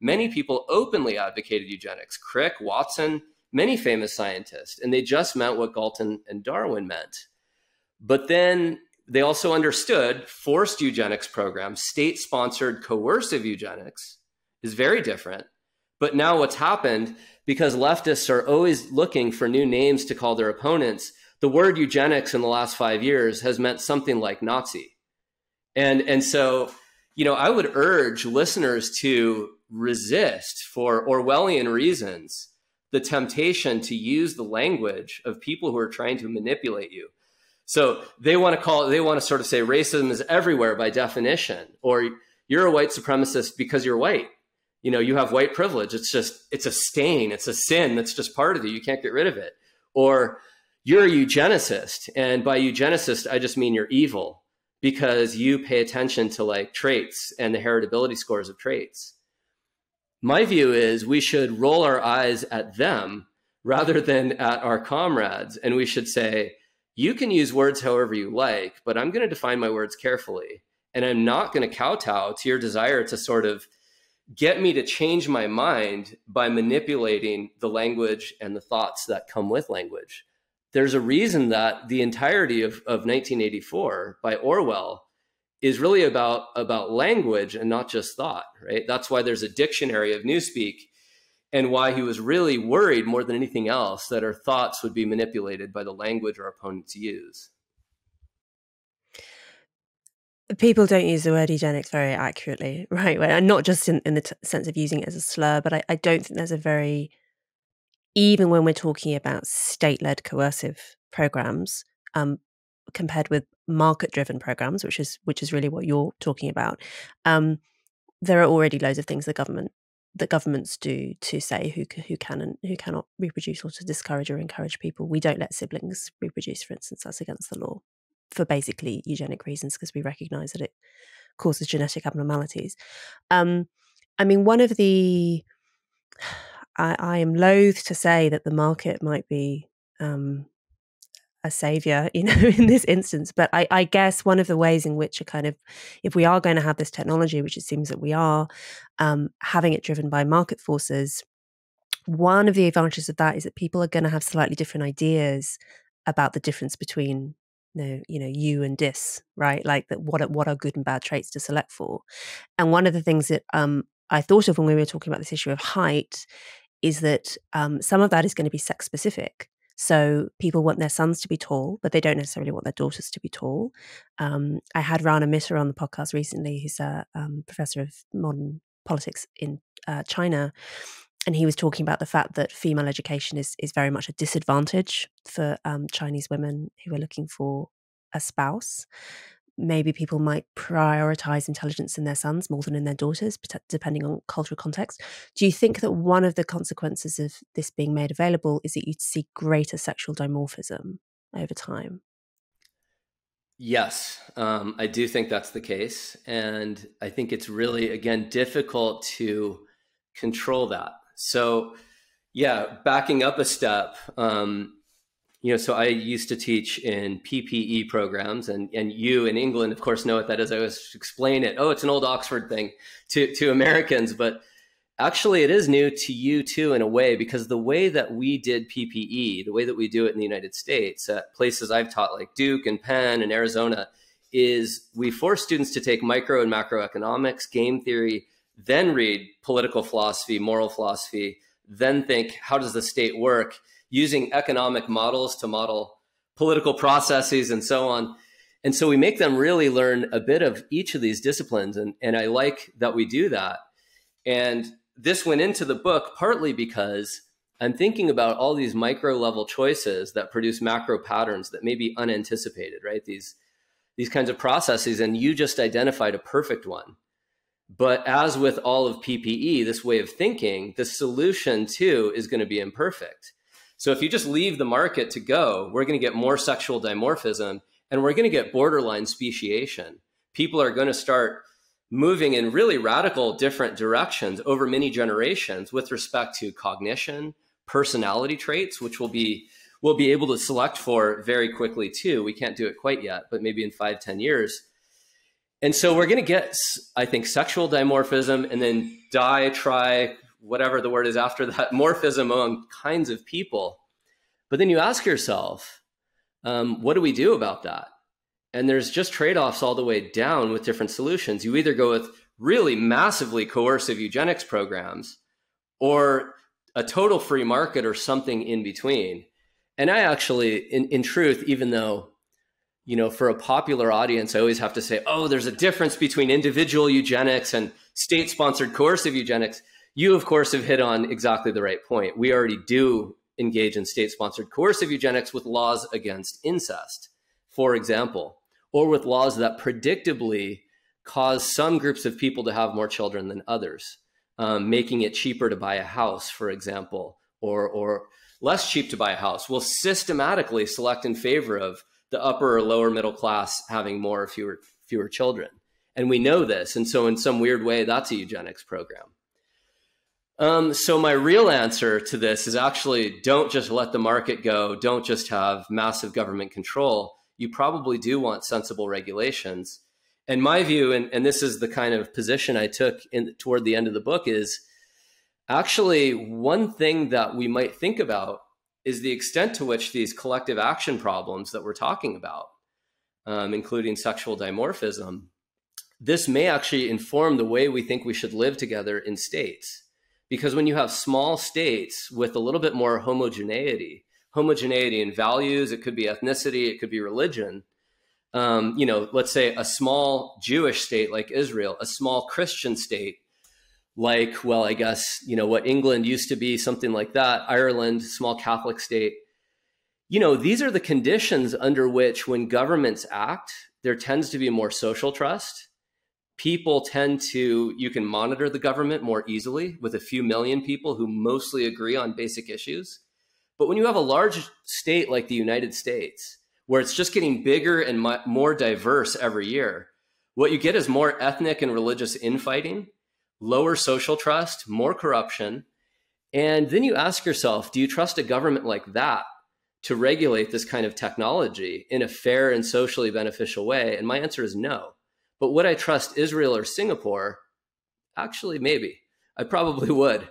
Many people openly advocated eugenics. Crick, Watson, many famous scientists, and they just meant what Galton and Darwin meant. But then they also understood forced eugenics programs, state-sponsored coercive eugenics, is very different. But now what's happened, because leftists are always looking for new names to call their opponents, the word eugenics in the last 5 years has meant something like Nazi. And so, you know, I would urge listeners to resist, for Orwellian reasons, the temptation to use the language of people who are trying to manipulate you. So they want to sort of say racism is everywhere by definition, or you're a white supremacist because you're white. You have white privilege. It's a stain. It's a sin that's just part of you. You can't get rid of it. Or you're a eugenicist. And by eugenicist, I just mean you're evil because you pay attention to like traits and the heritability scores of traits. My view is we should roll our eyes at them rather than at our comrades. And we should say, you can use words however you like, but I'm going to define my words carefully. And I'm not going to kowtow to your desire to sort of get me to change my mind by manipulating the language and the thoughts that come with language. There's a reason that the entirety of 1984 by Orwell is really about language and not just thought, right? That's why there's a dictionary of Newspeak, and why he was really worried more than anything else that our thoughts would be manipulated by the language our opponents use.
People don't use the word eugenics very accurately, right? And not just in the sense of using it as a slur, but I don't think there's a very, even when we're talking about state-led coercive programs, compared with market-driven programs, which is really what you're talking about, there are already loads of things that governments do to say who can and who cannot reproduce, or to discourage or encourage people. We don't let siblings reproduce, for instance. That's against the law for basically eugenic reasons, because we recognize that it causes genetic abnormalities. I mean, one of the, I am loath to say that the market might be a savior, in this instance, but I guess one of the ways in which if we are going to have this technology, which it seems that we are, having it driven by market forces, one of the advantages of that is that people are going to have slightly different ideas about the difference between you and dis, right? Like that, what are good and bad traits to select for. And one of the things that I thought of when we were talking about this issue of height is that some of that is going to be sex specific. So people want their sons to be tall, but they don't necessarily want their daughters to be tall. I had Rana Mitter on the podcast recently, who's a professor of modern politics in China. And he was talking about the fact that female education is very much a disadvantage for Chinese women who are looking for a spouse. Maybe people might prioritize intelligence in their sons more than in their daughters, depending on cultural context. Do you think that one of the consequences of this being made available is that you'd see greater sexual dimorphism over time?
Yes, I do think that's the case. And I think it's really, again, difficult to control that. So yeah, backing up a step, so I used to teach in PPE programs, and you in England, of course, know what that is. I always explain it. Oh, it's an old Oxford thing to Americans, but actually it is new to you too, in a way, because the way that we did PPE, the way that we do it in the United States at places I've taught like Duke and Penn and Arizona, is we force students to take micro and macroeconomics, game theory, then read political philosophy, moral philosophy, then think, how does the state work, using economic models to model political processes and so on. And so we make them really learn a bit of each of these disciplines. And I like that we do that. And this went into the book partly because I'm thinking about all these micro level choices that produce macro patterns that may be unanticipated, right? These kinds of processes. And you just identified a perfect one. But as with all of PPE, this way of thinking, the solution too is going to be imperfect. So if you just leave the market to go, we're going to get more sexual dimorphism, and we're going to get borderline speciation. People are going to start moving in really radical different directions over many generations with respect to cognition, personality traits, which we'll be able to select for very quickly too. We can't do it quite yet, but maybe in 5-10 years. And so we're going to get, I think, sexual dimorphism, and then whatever the word is after that, morphism among kinds of people. But then you ask yourself, what do we do about that? And there's just trade-offs all the way down with different solutions. You either go with really massively coercive eugenics programs, or a total free market, or something in between. And I actually, in truth, even though, for a popular audience, I always have to say, oh, there's a difference between individual eugenics and state-sponsored coercive eugenics. You, of course, have hit on exactly the right point. We already do engage in state-sponsored coercive eugenics with laws against incest, for example, or with laws that predictably cause some groups of people to have more children than others, making it cheaper to buy a house, for example, or less cheap to buy a house, will systematically select in favor of the upper or lower middle class having more or fewer children. And we know this. And so in some weird way, that's a eugenics program. So my real answer to this is actually don't just let the market go. Don't just have massive government control. You probably do want sensible regulations. And my view, and this is the kind of position I took toward the end of the book, is actually one thing that we might think about is the extent to which these collective action problems that we're talking about, including sexual dimorphism, this may actually inform the way we think we should live together in states. Because when you have small states with a little bit more homogeneity in values, it could be ethnicity, it could be religion. Let's say a small Jewish state like Israel, a small Christian state like, well, I guess, what England used to be, something like that, Ireland, small Catholic state. These are the conditions under which when governments act, there tends to be more social trust. People you can monitor the government more easily with a few million people who mostly agree on basic issues. But when you have a large state like the United States, where it's just getting bigger and more diverse every year, what you get is more ethnic and religious infighting, lower social trust, more corruption. And then you ask yourself, do you trust a government like that to regulate this kind of technology in a fair and socially beneficial way? And my answer is no. But would I trust Israel or Singapore? Actually, maybe. I probably would.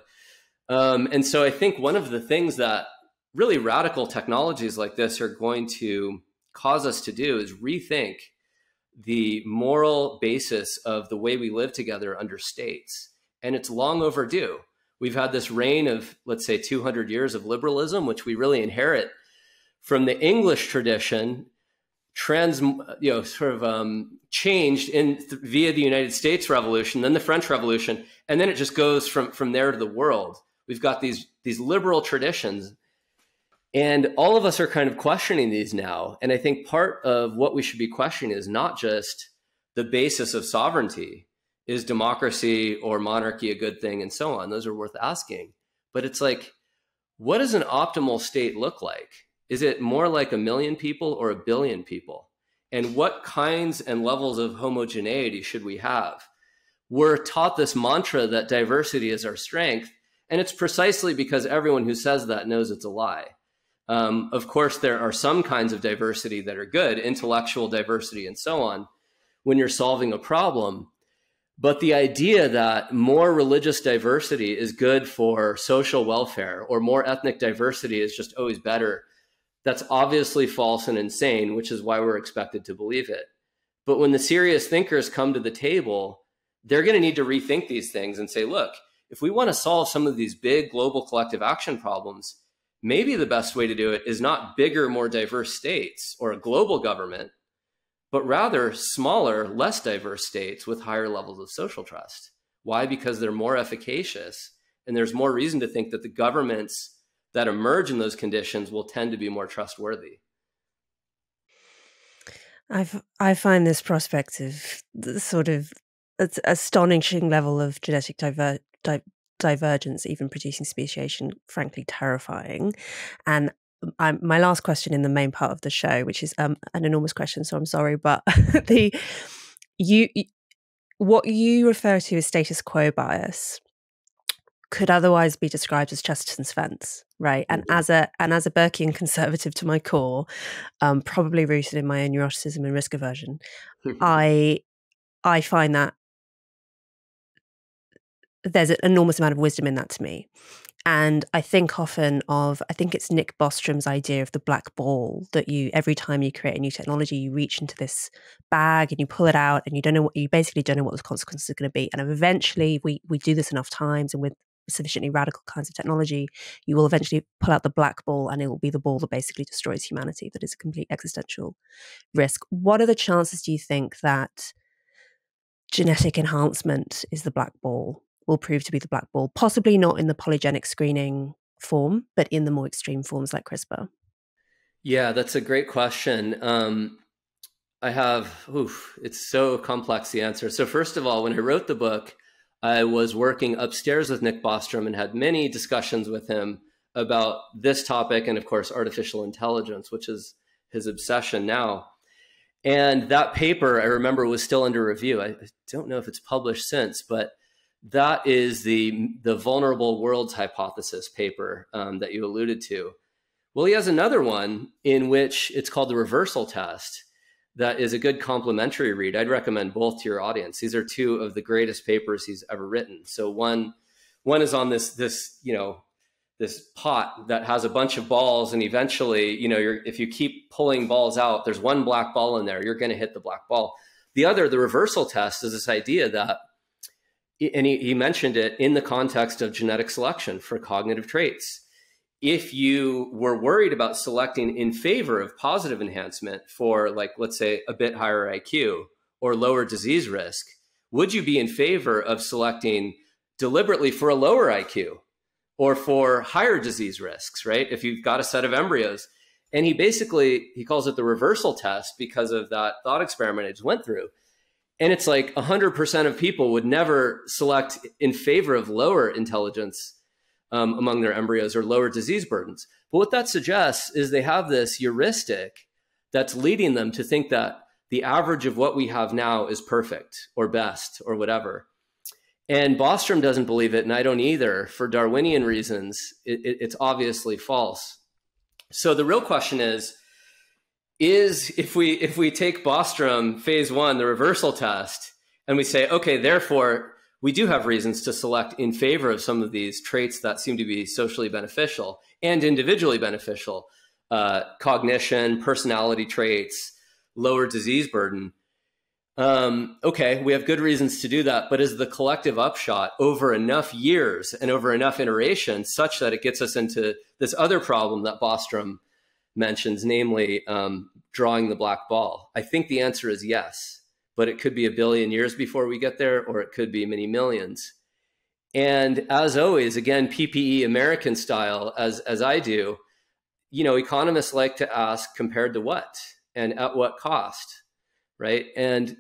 And so I think one of the things that really radical technologies like this are going to cause us to do is rethink the moral basis of the way we live together under states. And it's long overdue. We've had this reign of, let's say, 200 years of liberalism, which we really inherit from the English tradition, changed via the United States Revolution, then the French Revolution, and then it just goes from there to the world. We've got these liberal traditions, and all of us are kind of questioning these now. And I think part of what we should be questioning is not just the basis of sovereignty. Is democracy or monarchy a good thing, and so on? Those are worth asking. But it's like, what does an optimal state look like? Is it more like 1 million people or 1 billion people? And what kinds and levels of homogeneity should we have? We're taught this mantra that diversity is our strength, and it's precisely because everyone who says that knows it's a lie. Of course, there are some kinds of diversity that are good, intellectual diversity and so on, when you're solving a problem. But the idea that more religious diversity is good for social welfare or more ethnic diversity is just always better, that's obviously false and insane, which is why we're expected to believe it. But when the serious thinkers come to the table, they're going to need to rethink these things and say, look, if we want to solve some of these big global collective action problems, maybe the best way to do it is not bigger, more diverse states or a global government, but rather smaller, less diverse states with higher levels of social trust. Why? Because they're more efficacious, and there's more reason to think that the governments that emerge in those conditions will tend to be more trustworthy.
I find this prospect of the sort of astonishing level of genetic divergence, even producing speciation, frankly terrifying. And my last question in the main part of the show, which is an enormous question, so I'm sorry, but what you refer to as status quo bias could otherwise be described as Chesterton's fence, right? And as a Burkean conservative to my core, probably rooted in my own neuroticism and risk aversion, I find that there's an enormous amount of wisdom in that to me. And I think often I think it's Nick Bostrom's idea of the black ball, that every time you create a new technology, you reach into this bag and you pull it out and you basically don't know what the consequences are going to be. And eventually we do this enough times, and with sufficiently radical kinds of technology, you will eventually pull out the black ball, and it will be the ball that basically destroys humanity, that is a complete existential risk. What are the chances, do you think, that genetic enhancement is the black ball? will prove to be the black ball, possibly not in the polygenic screening form, but in the more extreme forms like CRISPR?
Yeah, that's a great question. It's so complex, the answer. So first of all, when I wrote the book, I was working upstairs with Nick Bostrom and had many discussions with him about this topic and, of course, artificial intelligence, which is his obsession now. And that paper, I remember, was still under review. I don't know if it's published since, but that is the vulnerable worlds hypothesis paper that you alluded to. Well, he has another one in which it's called the reversal test. That is a good complementary read. I'd recommend both to your audience. These are two of the greatest papers he's ever written. So one is on this pot that has a bunch of balls, and eventually, if you keep pulling balls out, there's one black ball in there, you're going to hit the black ball. The other, the reversal test, is this idea that, and he mentioned it in the context of genetic selection for cognitive traits. If you were worried about selecting in favor of positive enhancement for, like, let's say, a bit higher IQ or lower disease risk, would you be in favor of selecting deliberately for a lower IQ or for higher disease risks, right? If you've got a set of embryos. And he calls it the reversal test because of that thought experiment I just went through. And it's like 100% of people would never select in favor of lower intelligence among their embryos or lower disease burdens. But what that suggests is they have this heuristic that's leading them to think that the average of what we have now is perfect or best or whatever. And Bostrom doesn't believe it, and I don't either. For Darwinian reasons, it's obviously false. So the real question is if we take Bostrom phase 1, the reversal test, and we say, okay, therefore, we do have reasons to select in favor of some of these traits that seem to be socially beneficial and individually beneficial, cognition, personality traits, lower disease burden. Okay, we have good reasons to do that, but is the collective upshot over enough years and over enough iterations such that it gets us into this other problem that Bostrom mentions, namely drawing the black ball? I think the answer is yes. But it could be a billion years before we get there, or it could be many millions. And as always, again, PPE American style, as I do, economists like to ask compared to what and at what cost, right? And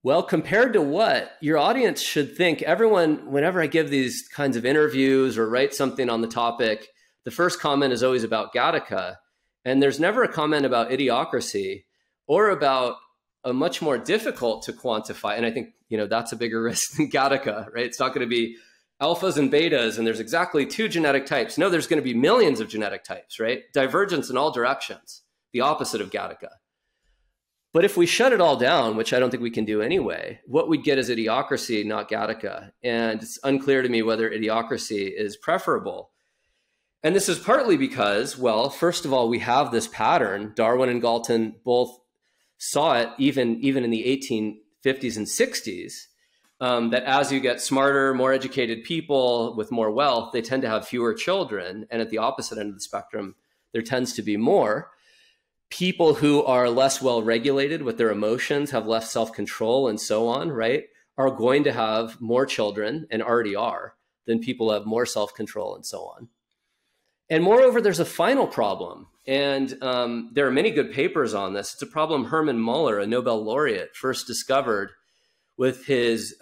well, compared to what, your audience should think. Everyone, whenever I give these kinds of interviews or write something on the topic, the first comment is always about Gattaca. And there's never a comment about idiocracy or about a much more difficult to quantify. And I think, that's a bigger risk than Gattaca, right? It's not going to be alphas and betas, and there's exactly 2 genetic types. No, there's going to be millions of genetic types, right? Divergence in all directions, the opposite of Gattaca. But if we shut it all down, which I don't think we can do anyway, what we'd get is idiocracy, not Gattaca. And it's unclear to me whether idiocracy is preferable. And this is partly because, well, first of all, we have this pattern. Darwin and Galton both saw it even in the 1850s and 60s, that as you get smarter, more educated people with more wealth, they tend to have fewer children. And at the opposite end of the spectrum, there tends to be more. People who are less well regulated with their emotions, have less self-control and so on, right, are going to have more children, and already are, than people who have more self-control and so on. And moreover, there's a final problem. And there are many good papers on this. It's a problem Hermann Muller, a Nobel laureate, first discovered with his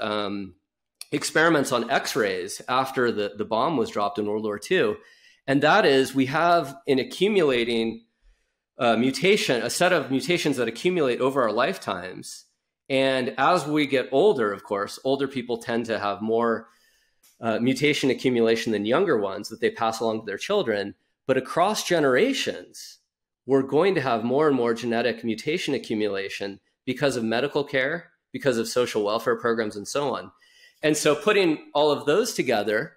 experiments on X-rays after the bomb was dropped in World War II. And that is, we have an accumulating mutation, a set of mutations that accumulate over our lifetimes. And as we get older, of course, older people tend to have more mutation accumulation than younger ones that they pass along to their children. But across generations, we're going to have more and more genetic mutation accumulation because of medical care, because of social welfare programs, and so on. And so putting all of those together,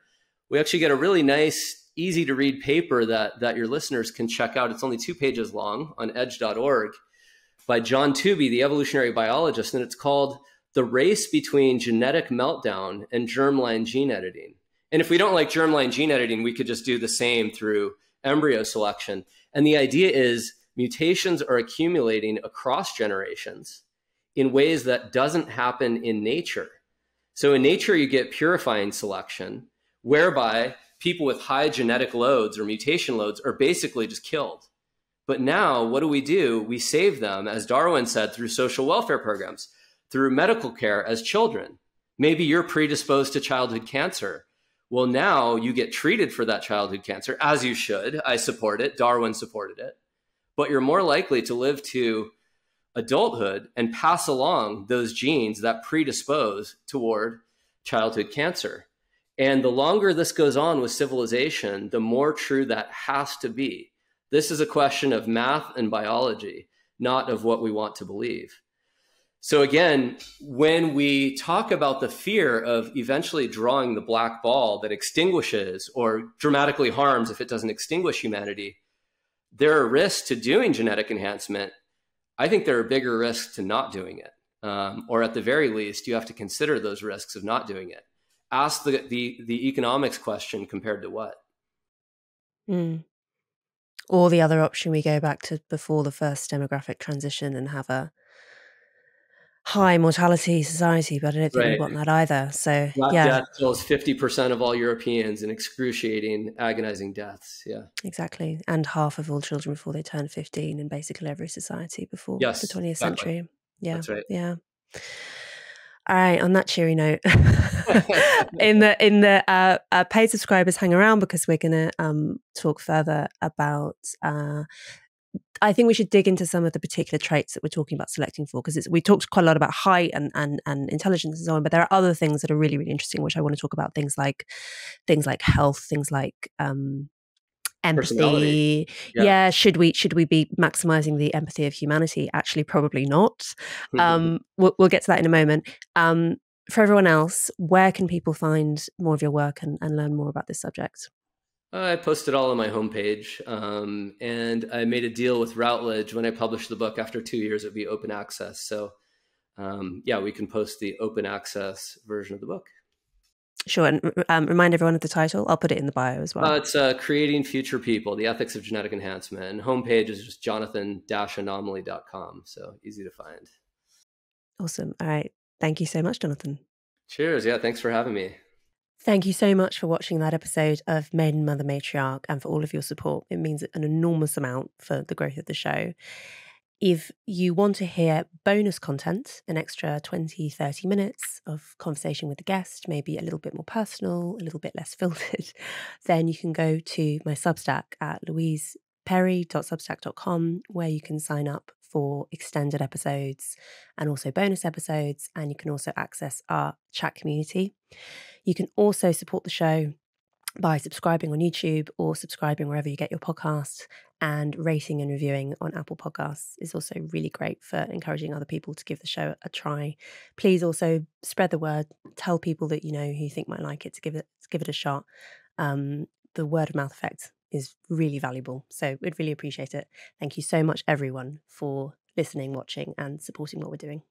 we actually get a really nice, easy to read paper that your listeners can check out. It's only 2 pages long on edge.org by John Tooby, the evolutionary biologist. And it's called The Race Between Genetic Meltdown and Germline Gene Editing. And if we don't like germline gene editing, we could just do the same through embryo selection. And the idea is mutations are accumulating across generations in ways that doesn't happen in nature. So in nature, you get purifying selection, whereby people with high genetic loads or mutation loads are basically just killed. But now, what do? We save them, as Darwin said, through social welfare programs, through medical care as children. Maybe you're predisposed to childhood cancer. Well, now you get treated for that childhood cancer, as you should. I support it. Darwin supported it. But you're more likely to live to adulthood and pass along those genes that predispose toward childhood cancer. And the longer this goes on with civilization, the more true that has to be. This is a question of math and biology, not of what we want to believe. So again, when we talk about the fear of eventually drawing the black ball that extinguishes or dramatically harms if it doesn't extinguish humanity, there are risks to doing genetic enhancement. I think there are bigger risks to not doing it. Or at the very least, you have to consider those risks of not doing it. Ask the economics question compared to what?
Mm. Or the other option, we go back to before the first demographic transition and have a high mortality society, but I don't think we
Right.
want that either. So
Black
yeah,
death kills 50% of all Europeans in excruciating, agonizing deaths. Yeah.
exactly. And half of all children before they turn 15 in basically every society before the
Yes,
20th
exactly.
century. Yeah,
That's right.
yeah. All right. On that cheery note, in the paid subscribers, hang around because we're going to talk further about. I think we should dig into some of the particular traits that we're talking about selecting for, because we talked quite a lot about height and intelligence and so on, but there are other things that are really, really interesting, which I want to talk about. Things like health, things like
Personality.
empathy.
Yeah.
Yeah, should we be maximizing the empathy of humanity? Actually, probably not. We'll get to that in a moment. For everyone else, where can people find more of your work and learn more about this subject?
I posted all on my homepage, and I made a deal with Routledge when I published the book. After 2 years, it would be open access. So, yeah, we can post the open access version of the book.
Sure, and remind everyone of the title. I'll put it in the bio as well.
It's Creating Future People, the Ethics of Genetic Enhancement. And homepage is just jonathan-anomaly.com. So easy to find.
Awesome. All right. Thank you so much, Jonathan.
Cheers. Yeah, thanks for having me.
Thank you so much for watching that episode of Maiden, Mother, Matriarch, and for all of your support. It means an enormous amount for the growth of the show. If you want to hear bonus content, an extra 20, 30 minutes of conversation with the guest, maybe a little bit more personal, a little bit less filtered, then you can go to my Substack at louiseperry.substack.com, where you can sign up for extended episodes and also bonus episodes. And you can also access our chat community. You can also support the show by subscribing on YouTube or subscribing wherever you get your podcasts, and rating and reviewing on Apple Podcasts is also really great for encouraging other people to give the show a try. Please also spread the word, tell people that you know who you think might like it to give it a shot. The word of mouth effect is really valuable, so we'd really appreciate it. Thank you so much, everyone, for listening, watching, and supporting what we're doing.